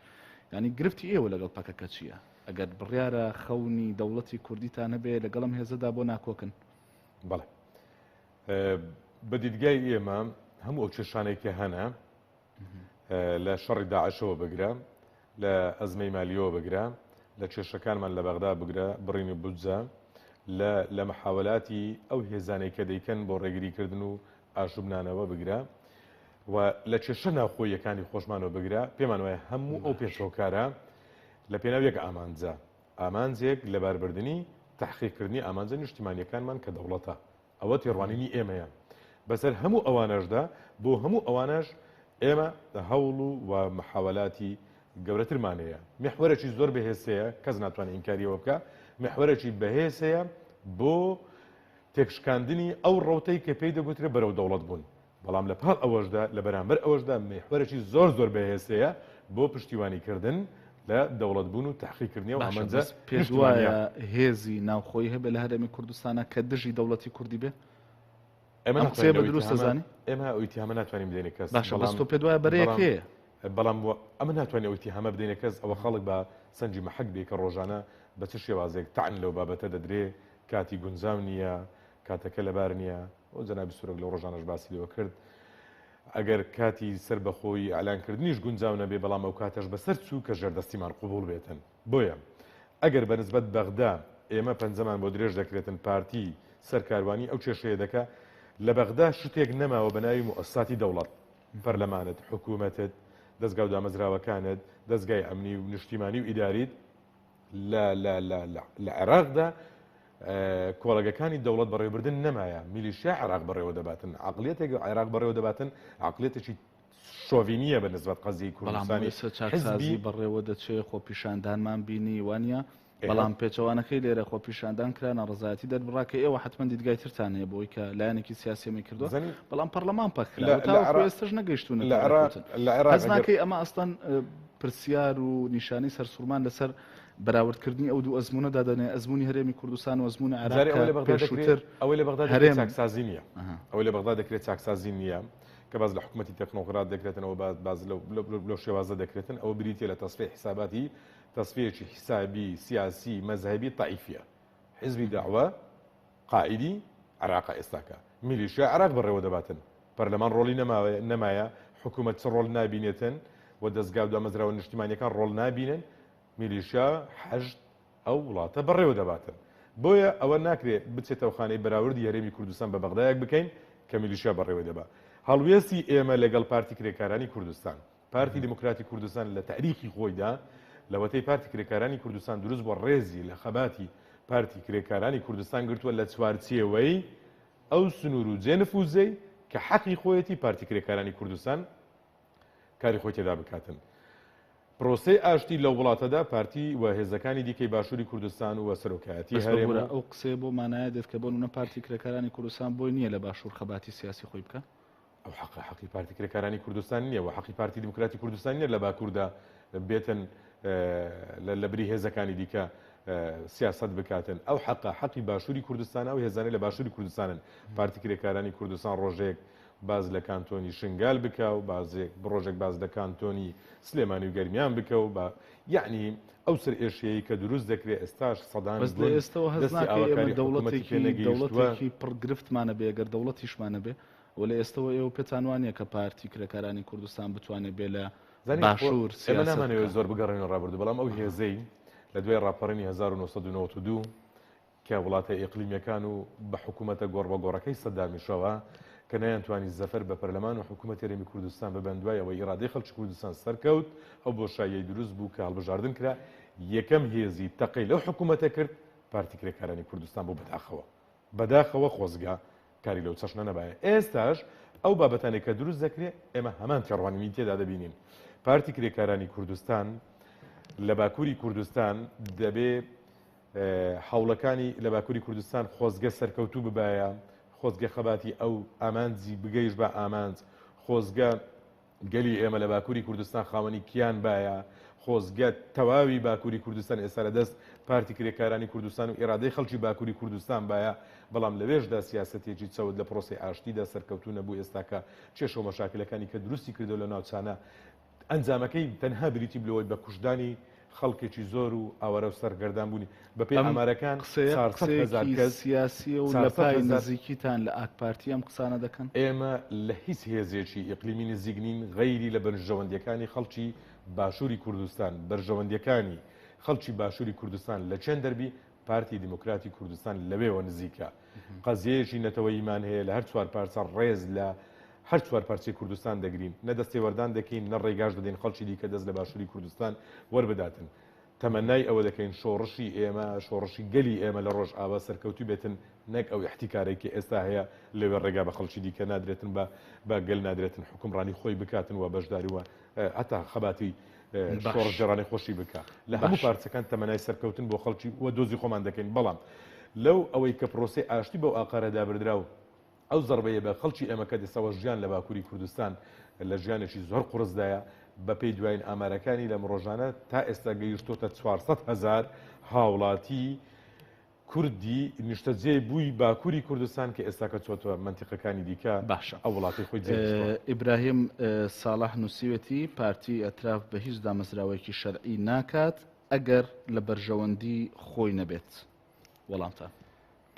ینی گرفتی ئێوە لەگەڵ پاکەکە چییە ئەگەر بڕیارە خەونی دەوڵەتی کوردیتان هەبێ لەگەڵم هێزەدا بۆ ناکۆکن بەڵێ بە دیدگای ئێمە هەموو ئەو چێشانێکی هەنە لە شەڕی داعشەوە بگرە لە ئەزمەی مالیەوە بگرە لە کێشەکانمان لە بەغدا بگرە بڕینی بودجە لە محاولاتی ئەو هێزانەی کە دەیکەن بۆ ڕێگریکردن و ئاشوبنانەوە بگرە و لە کێشە ناوخۆیەکانی خۆشمانەوە بگرە پێمان وایە هەموو ئەو پێشۆکارە لە پێناویەک ئامانجێک لە باربردنی تحقیقکردنی ئامانجە نیشتیمانیەکانمان کە دەوڵەتە ئەوە تێڕوانینی ئێمەیە بەسەر هەموو ئەوانەشدا بۆ هەموو ئەوانەش ئێمە هەوڵ و محاولاتی گەورەترمان هەیە محورێکی زۆر بەهێزەیە کەس ناتوانێت ئینکاریەوە بکە محورێکی بەهێزەیە بۆ تێکشکاندنی ئەو ڕەوتەی کە پێی دەگوترێت بەرەو دەوڵەت بوون بەڵام لە پاڵ ئەوەشدا لە بەرامبەر ئەوەشدا محورێکی زۆر بەهێزەیە بۆ پشتیوانیکردن لە دەوڵەت بوون و تحقیقکردنی و ئەمەنجە پێش وایە هێزی ناوخۆی هەبێ لە هەرێمی کوردستانە کە دژی دەوڵەتی کوردی بێ ئەم قسەیە بە دروست دەزانی ئێمە ئەویتیهامە ناتوانین بدەینە کەس باشە بەس تۆ پێت وایە بەرەیەکەیە بەڵام ئەمە ناتوانێت ئەویتیهامە بدەینە کەس ئەوە خەڵک بە سەنجی مەحەک بێ کە ڕۆژانە بە چ شێوازێک تاعن لەو بابەتە دەدرێ کاتی گونجاو نییە کاتەکە لەبار نییە ئەو جەنابی سوورەک لەو ڕۆژانەش باسی لەوە کرد ئەگەر کاتی سەر بەخۆی ئەلانکردنیش گونجاو نەبێ بەڵام ئەو کاتەش بەسەر چوو کە ژێردەستیمان قوبوڵ بێتن بۆیە ئەگەر بەنسبەت بەغدا ئێمە پەنجەمان بۆ درێژ دەکرێتن پارتی سەرکاروانی ئەو کێشەیە دەکا لە بەغدا شتێک نەماوە بە ناوی مؤسساتی دەوڵەت پەرلەمانت حکوومەتت دەستگا و دامەزراوەکانت دەستگای ئەمنی و نیشتیمانی و ئیداریت لە عێراقدا کۆڵەگەکانی دەوڵەت بەڕێوەبردن نەمایە میلیشیا عێراق بەڕێوە دەباتن عقلیەتێک عێراق بەڕێوە دەباتن عقلیەتێکی شۆڤینیە بە نسبەت قەزی کوردستانی چاکسازی بەڕێوە دەچێت خۆپیشاندانمان بینی وانە بەڵام پێچەوانەکەی لێرە خۆپیشاندان کرانە ڕزایەتی دەربڕاکە ئێوە حتمما دیدگای ترتان هەیە بۆی کە لایەنێکی سیاسیەمی کردو بەڵام پەرلەمان پەکرا ئێستش نەگەیشتون حەز ناکەی ئەمە ئەستان پرسیار و نیشانی سەرسوورمان لەسەر بەراوردکردنی ئەو دوو ئەزمونەدا دەنێ ئەزمموی هەرێمی کوردستان و ئەزمموی عێراق پێشووتر ئەوەی لە بەغدا دەکرێت چاکسازی نییە ئەوەی لە بەغدا دەکرێت چاکسازی نییە کە باز لە حکوومەتی تەکنۆقرات دەکرێتنەوە باز لەو شێوازە دەکرێتن ئەوە بریتە لە تەسفیه حساباتی تەسفیەکی حسابی سیاسی مەذهبی طائفیە حزبی داعوە قائیدی عێراق ئێستاکە میلیشیا عێراق بەڕێوە دەباتن پەرلەمان ڕۆڵی نەمایە حکوومەت چ ڕۆڵ نابینێتن و دەستگا و دامەزراوە نیشتیمانیەکان ڕۆڵ نابینن میلیشیا حەشت ئەو وڵاتە بەڕێوە دەباتن بۆیە ئەوە ناکرێت بچێتەوە خانەی بەراوردی هەرێمی کوردستان بە بەغدایەک بکەین کە میلیشیا بەڕێوە دەبات هەڵوێستی ئێمە لەگەڵ پارتی کرێکارانی کوردستان پارتی دموکراتی کوردستان لە تاریخی خۆیدا لەوەتەی پارتی کرێکارانی کوردستان دروست بۆ ڕێزی لە خەباتی پارتی کرێکارانی کوردستان گرتووە لە چوارچێوەی ئەو سنوور و جێنفوزەی کە حەقی خۆیەتی پارتی کرێکارانی کوردستان کاری خۆی تێدا بکاتن پرۆسەی ئاشتی لە وڵاتەدا پارتی و هێزەکانی دیکەی باشووری کوردستان و سەرۆکایەتی هەرێمە ئەو قسێ بۆ مانایە دێت کە بۆ نمونە پارتی کرێکارانی کوردستان بۆی نییە لە باشوور خەباتی سیاسی خۆی بکە ئەو حەقی پارتی کرێکارانی کوردستان نییە و حەقی پارتی دموکراتی کوردستان نییە لە باکووردا بێتن لە بری هێزەکانی دیکە سیاست بکاتن ئەو حەقی باشووری کوردستان ئەو هێزانەی لە باشووری کوردستانن پارتی کرێکارانی کوردستان ڕۆژێک باز لە کانتۆنی شنگال بکە و ڕۆژێک باز لە کانتۆنی سلێمانی و گەرمیان بکە و یعنی ئەو سەر ئێشەیە کە دروست دەکرێت ئێستاش سەدان بەس لە ئێستەوە هەزناکە دەوڵەتێکی پڕگرفتمانە بێ ئەگەر دەوڵەتیشمانە بێ و لە ئێستەوە ئێوە پێتان وانە کە پارتی کرێکارانی کوردستان بتوانێت بێ لە باشوور ئێمە نامانەوێت زۆر بگەڕێنەوە ڕابردوو بەڵام ئەو هێزەی لە دوای ڕاپەڕینی 1992 کە وڵاتە ئیقلیمیەکان و بە حکوومەتە گۆڕ بە گۆڕەکەی سەدامیشەوە کە نەیانتوانی زەفەر بە پەرلەمان و حکوومەتی هەرێمی کوردستان ببەندوایەوە ئیرادەی خەڵکی کوردستان سەرکەوت ئەو بۆشاییەی دروست بوو کە هەڵبژاردن کرا یەکەم هێزی تەقەی لەو حکوومەتە کرد پارتی کرێکارانی کوردستان بۆ بەداخەوە خۆزگا کاری لەو چەشنە نەبایە ئێستاش ئەو بابەتانێک کە دروست دەکرێت ئێمە هەمان تێڕوانینی تێدا دەبینین پارتی کرێکارانی کوردستان لە باکووری کوردستان دەبێ هەوڵەکانی لە باکووری کوردستان خۆزگە سەرکەوتوو ببایە خۆزگە خەباتی ئەو ئامانجی بگەیش بە ئامانج خۆزگە گەلی ئێمە لە باکووری کوردستان خاوەنی کیان باە خۆزگە تەواوی باکووری کوردستان ئێستا لە دەست پارتی کرێکارانی کوردستان و ئێرادەی خەڵکی باکووری کوردستان باە بەڵام لەوێژدا سیاسەتێکی چەوت لە پرۆسی ئاشتیدا سەرکەوتو نەبوو ئێستاکە چێشە و مەشاکلەکانی کە دروستی کردو لە ناوچانە ئەنجامەکەی تەنها بریتی بلەوەی بە کوژدانی خەڵکێکی زۆر و ئاوارە و سەرگەردان بوونی بەپێی ئەمارەکان سیاسی و لە پای نزیکیتان لە ئاکپارتی ئەم قسانە دەکەن ئێمە لە هیچ هێزێکی ئیقلیمی نزیک نین غەیری لە بەرژەوەندیەکانی خەڵکی باشووری کوردستان بەرژەوەندیەکانی خەڵکی باشووری کوردستان لە چەند دەربی پارتی دموکراتی کوردستان لەوێوە نزیکە قەزیەیەکی نەتەوەیمان هەیە لە هەر چوار پارچە ڕێز لە هەر چوار پارچەی کوردستان دەگرین نە دەستێوەردان دەکەین نە ڕێگاش دەدەین خەڵکی دیکە دەست لە باشووری کوردستان وەربداتن تەمەنای ئەوە دەکەین شۆڕشی ئێمە شۆڕشی گەلی ئێمە لە ڕۆژ ئاوا سەرکەوتوی بێتن نەک ئەو احتیکارێکی ئێستا هەیە لەوێ ڕێگا بە خەڵکی دیکە نادرێتن بە گەل نادرێتن حکومڕانی خۆی بکاتن و بەشداری وە هەتا خەباتی شۆڕ جێڕانی خۆشی بکە لە هەموو پارچەکان تەمەنای سەرکەوتن بۆ خەڵکی وە دۆزی خۆمان دەکەین بەڵام لەو ئەوەی کە پرۆسی ئاشتی بەو ئاقارەدا بردرا و ئەو زەربەیە بە خەڵکی ئێمەکە دەسەوە ژیان لە باکووری کوردستان لە ژیانێکی زۆر قورسدایە بەپێی دوایین ئامارەکانی لەم ڕۆژانە تا ئێستا گەیشتۆتە 400,000 هاوڵاتی کوردی نیشتەجێ بووی باکووری کوردستان کە ئێستا کە چۆتە منتیقەکانی دیکە باشە ئەو وڵاتی خۆی ئیبراهیم ساڵح نووسیوەتی پارتی ئەتراف بە هیچ دامەزراوەیەکی شەرعی ناکات ئەگەر لە بەرژەوەندی خۆی نەبێت وەڵامتان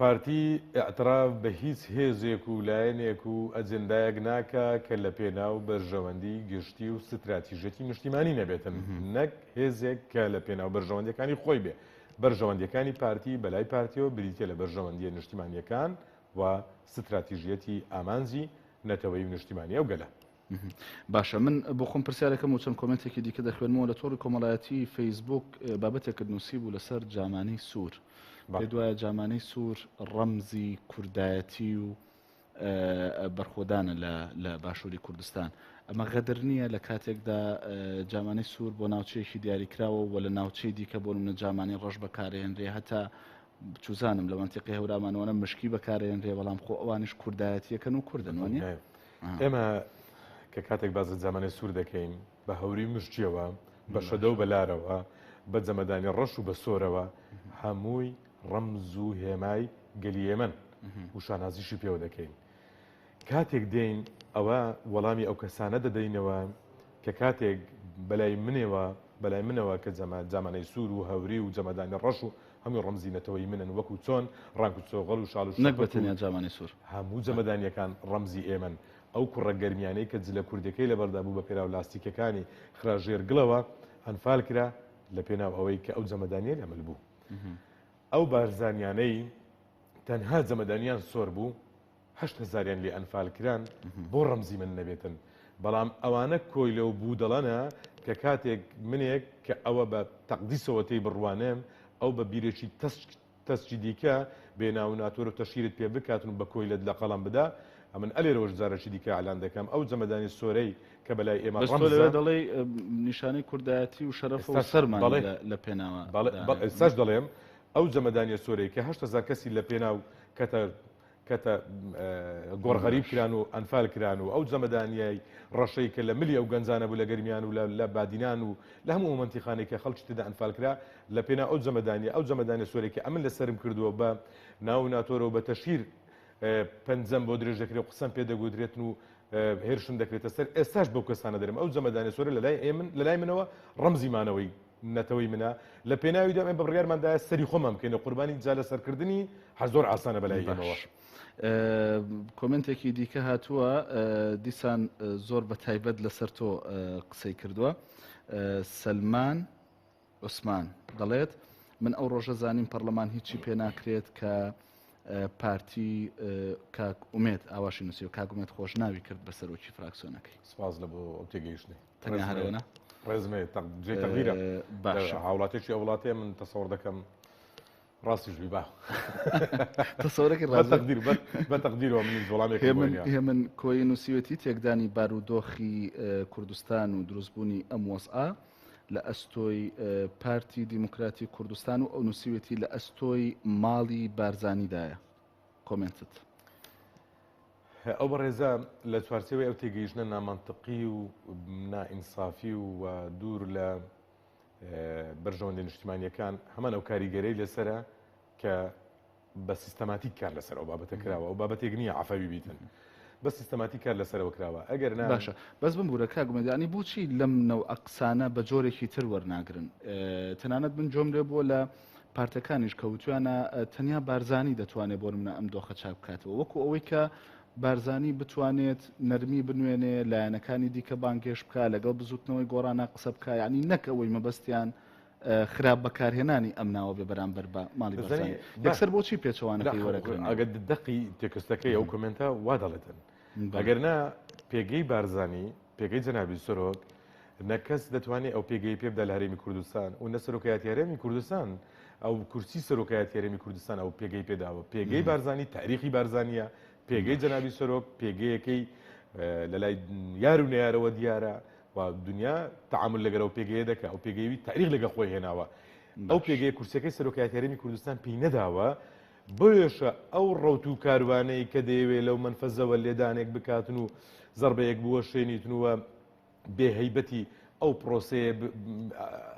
پارتی ئەتراف بە هیچ هێزێک و لایەنێک و ئەجندایەک ناکە کە لە پێناو بەرژەوەندی گشتی و ستراتیژەتی نیشتیمانی نەبێتن نەک هێزێک کە لە پێناو بەرژەوەندەکانی خۆی بێ بەرژەوەندەکانی پارتی بەلای پارتیەوە بریتە لە بەرژەوەندیە نیشتیمانیەکان و ستراتیژیەتی ئامانزی نەتەوەی نیشتیمانی ئەو گەلە باشە من بۆ خۆم پرسیارەکەم و چەند کۆمنتێکی دیکە دەخوێنمەوە لە تۆڕی کۆمەڵایەتی فەیسبوک بابەتێکت نووسی بوو لەسەر جامانەی سوور پێ دوایە جامانەی سوور ڕەمزی کوردایەتی و بەرخۆدانە لە باشووری کوردستان ئەمە غەدر نییە لە کاتێکدا جامانەی سوور بۆ ناوچەیەکی دیاریکراوە و لە ناوچەی دیکە بۆ منە جامانی ڕەش بەکارهێنرێ هەتا چوزانم لە منتیقی هەورامانەوە مشکی بەکارهێنرێ بەڵام خۆ ئەوانش کوردایەتیەکەن و کوردن وانە ئێمە کە کاتێک بازە جامانەی سوور دەکەین بە هەوری مشتیەوە بە شەدە و بەلارەوە بە جەمەدانی ڕەش و بە سۆرەوە هەمووی ڕەمز و هێمای گەلیێمەن و شانازیشی پێوە دەکەین کاتێک دێین ئەوە وەڵامی ئەو کەسانە دەدەینەوە کە کاتێک بەلای منەوە کە جامانەی سوور و هەوری و جەمەدانی ڕەش و هەموو ڕەمزینەتەوەی منن وەکو چۆن ڕانک و چۆغەڵ و شاڵ و نەک بەتەنیا جامانەی سوور هەموو جەمەدانیەکان ڕەمزی ئێمەن ئەو کوڕە گەرمیانەی کە جلە کوردەکەی لەبەردا بوو بە پێراو لاستیکەکانی خراژێرگڵەوە هەنفال کرا لە پێناو ئەوەی کە ئەو جەمەدانیە لەمەل بوو ئەو بارزانیانەی تەنها جەمەدانیان سۆر بوو 8,000 لێ ئەنفالکران بۆ ڕەمزی من نەبێتن بەڵام ئەوانە کۆی لەو بوو دەڵەنە کە کاتێک منێک کە ئەوە بە تەقدیسەوەتەی بڕوانێم ئەو بە بیرێکی تەسکی دیکە بێناو ناتۆر و تەشیرت پێ بکاتن بە کۆی لە قەڵام بدا ئەمن ئەلێرەوەش جارەشی دیکە ئەلان دەکەم ئەو جەمەدانی سۆرەی کە بەلای ئێمە دەڵێ نیشانەی کوردایەتی و شەرەف و سەرمان لە پێناوە ئێستاش دەڵێم ئەو جەمەدانیە سۆرەی کە 8,000 کەسی لە پێناو کەتە گۆڕغەریب کران و ئەنفال کران و ئەو جەمەدانیای ڕەشەی کە لە ملی ئەو گەنجانە بوو لە گەرمیان و لە بادینان و لە هەموو منتیخانێک کە خەڵکی تێدا ئەنفال کرا لە پێنا ئەو جەمەدانیە سۆرێکی ئەمن لەسرم کردووە بە ناو ناتۆرەوە بە تەشیر پەنجەم بۆ درێژ دەکرێت و قسەم پێ دەگوترێتن و هێرشم دەکرێتە سەر ئێستاش بەو کەسانە دەرم ئەو جەمەدانیە سۆرە لە لای منەوە ڕەمزیمانەوەی نەتەوەی منە لە پێناویدا ئەمە بڕیارماندایە سەری خۆمان بکەینە قوربانی جا لە سەرکردنی هەر زۆر ئاسانە بەلای ئێمەوە کۆمنتێکی دیکە هاتووە دیسان زۆر بە تایبەت لەسەر تۆ قسەی کردووە سلمان عوسمان دەڵێت من ئەو ڕۆژە زانیم پەرلەمان هیچی پێ ناکرێت کە پارتی کاک ئومێد ئاواشی نووسی و کاک ئومێد خۆش ناوی کرد بە سەرۆکی فراکسیۆنەکەی سپاس لە بۆ ئەو تێگەیشتنی تەنیا هەرەوەنە ڕێزمێ جێ تەغیرە باشە هاوڵاتێکی ئەو وڵاتێ من تەسەوڕ دەکەم ڕاستی ژوی با تەسەوڕێکی بە تەقدیرەوە من وەڵامێک هێ من کۆی نووسیوەتی تێکدانی بارودۆخی کوردستان و دروستبوونی ئەم وەسعە لە ئەستۆی پارتی دیموکراتی کوردستان و ئەو نووسیوەتی لە ئەستۆی ماڵی بارزانیدایە کۆمنتت ئەو بەڕێزە لە چوارچەوەی ئەو تێگەیشتنە نامەنتقی و نائینسافی و دوور لە بەرژەوەندی نیشتیمانیەکان هەمان ئەو کاریگەرەی لەسرە کە بە سیستەماتیک کار لەسەر ئەو بابەتە کراوە ئەو بابەتێک نییە عەفەوی بیتن بە سیستەماتیک کار لەسەرەوە کراوە ئەگەر باشە بەس بمبورە کاگومەدانی بۆچی لەم نەو ئەقسانە بە جۆرێکی تر وەرناگرن تەنانەت من جۆم لێ بۆ لە پارتەکانیش کەوتویانە تەنیا بارزانی دەتوانێت بۆ منە ئەم دۆخە چاپ بکاتەوە وەکو ئەوەی کە بارزانی بتوانێت نەرمی بنوێنێ لایەنەکانی دیکە بانگێش بکە لەگەڵ بزوتنەوەی گۆڕانە قسە بکە یعنی نەک ئەوەی مەبەستیان خراپ بەکارهێنانی ئەم ناوە بێ بەرامبەر بە ماڵی بەرزانی یەکسەر بۆچی پێچەوانەکەی وەرەگرن ئەگەر دقی تێکستەکەی ئەو کۆمنتە وا دەڵێتن ئەگەرنا پێگەی بارزانی پێگەی جەنابی سۆرۆک نەکەس دەتوانێت ئەو پێگەی پێ بدە لە هەرێمی کوردستان و نە سەرۆکایەتی هەرێمی کوردستان ئەو کورسی سەرۆکایەتی هەرێمی کوردستان ئەو پێگەی پێداوە پێگەی بارزانی تاریخی بارزانیە پێگەی جەنابی سۆرۆک پێگەیەکەی لە لای یار و نەیارەوە دیارە و دنیا تعامل لەگەڵ پێگەیە دەکە ئەو پێگەیوی تاریخ لەگە خۆی هێناوە ئەو پێگەی کورسەکەی سەرۆکایەتی هەرێمی کوردستان پێی نەداوە بۆیەشە ئەو ڕەوت و کاروانەی کە دەیەوێت لەو منفەزەوە لێدانێک بکاتن و زەربەیەک بووە شوێنیتنووە بێهەیبەتی ئەو پرۆسەیە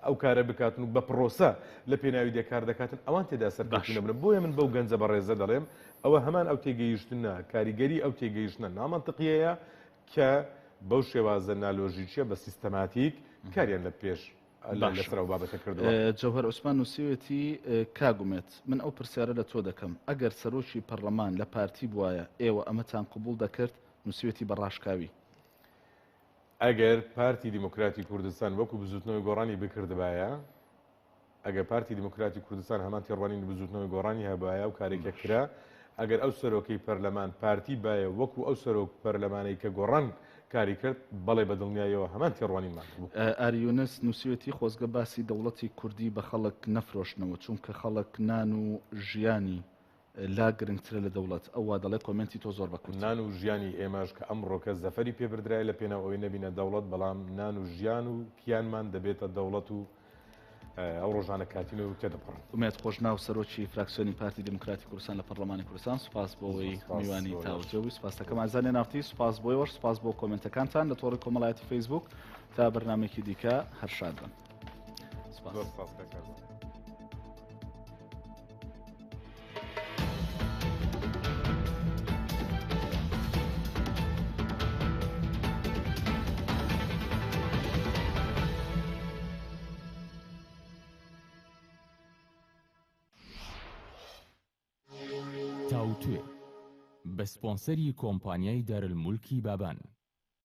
ئەو کارە بکاتن و بە پرۆسە لە پێناوی دێکار دەکاتن ئەوان تێدا سەرکەوتنە بن بۆیە من بەو گەنجە بەڕێزە دەڵێم ئەوە هەمان ئەو تێگەیشتنە کاریگەری ئەو تێگەیشتنە نامەنتقیەیە کە بەو شێوازە نالۆژیکیە بە سیستەماتیک کاریان لە پێش لەسەر ئەو بابەتە کردووە. جەوهەر عوسمان نووسیوێتی کاگومێت من ئەو پرسیارە لە تۆ دەکەم ئەگەر سەرۆکی پەرلەمان لە پارتی بوایە ئێوە ئەمەتان قبول دەکرد نووسیوێتی بەڕاشکاوی ئەگەر پارتی دیموکراتی کوردستان وەکو بزوتنەوەی گۆڕانی بکردبایە ئەگەر پارتی دیموکراتی کوردستان هەمان تێڕوانین بزوتنەوەی گۆڕانی هەبایە و کارێکە کرا ئەگەر ئەو سەرۆکەی پەرلەمان پارتی باە وەکو ئەو سەرۆک پەرلەمانەی کە گۆڕان کاری کرد بەڵێ بە دڵنیایەوە هەمان تێڕوانینمان بوو. ئاریونس نووسیوێتی خۆزگە باسی دەوڵەتی کوردی بە خەڵک نەفرۆشنەوە چونکە خەڵک نان و ژیانی لا گرنگترە لە دەوڵەت ئەووا دەڵێ کۆمنتی تۆ زۆر بەکوت نان و ژیانی ئێمەش کە ئەمڕۆکە زەفەری پێبردرای لە پێناو ئەوەی نەبینە دەوڵەت بەڵام نان و ژیان و کیانمان دەبێتە دەوڵەت و ئەو ڕۆژانە کاتینە و تێدەپڕن. ومێت خۆشناو سەرۆکی فراکسیۆنی پارتی دموکراتی کوردستان لە پەرلەمانی کوردستان سوپاس بۆەوەی میوانی تاوتێوی سپاسەکەم ئازانێ نافتی سوپاس بۆیەوەش سپاس بۆ کۆمنتەکانتان لە تۆڕی کۆمەڵایەتی فەیسبوک تا بەرنامێکی دیکە هەر شاد بن. تاوتوێ بە سپۆنسەری کۆمپانیای دارالمولکی بابان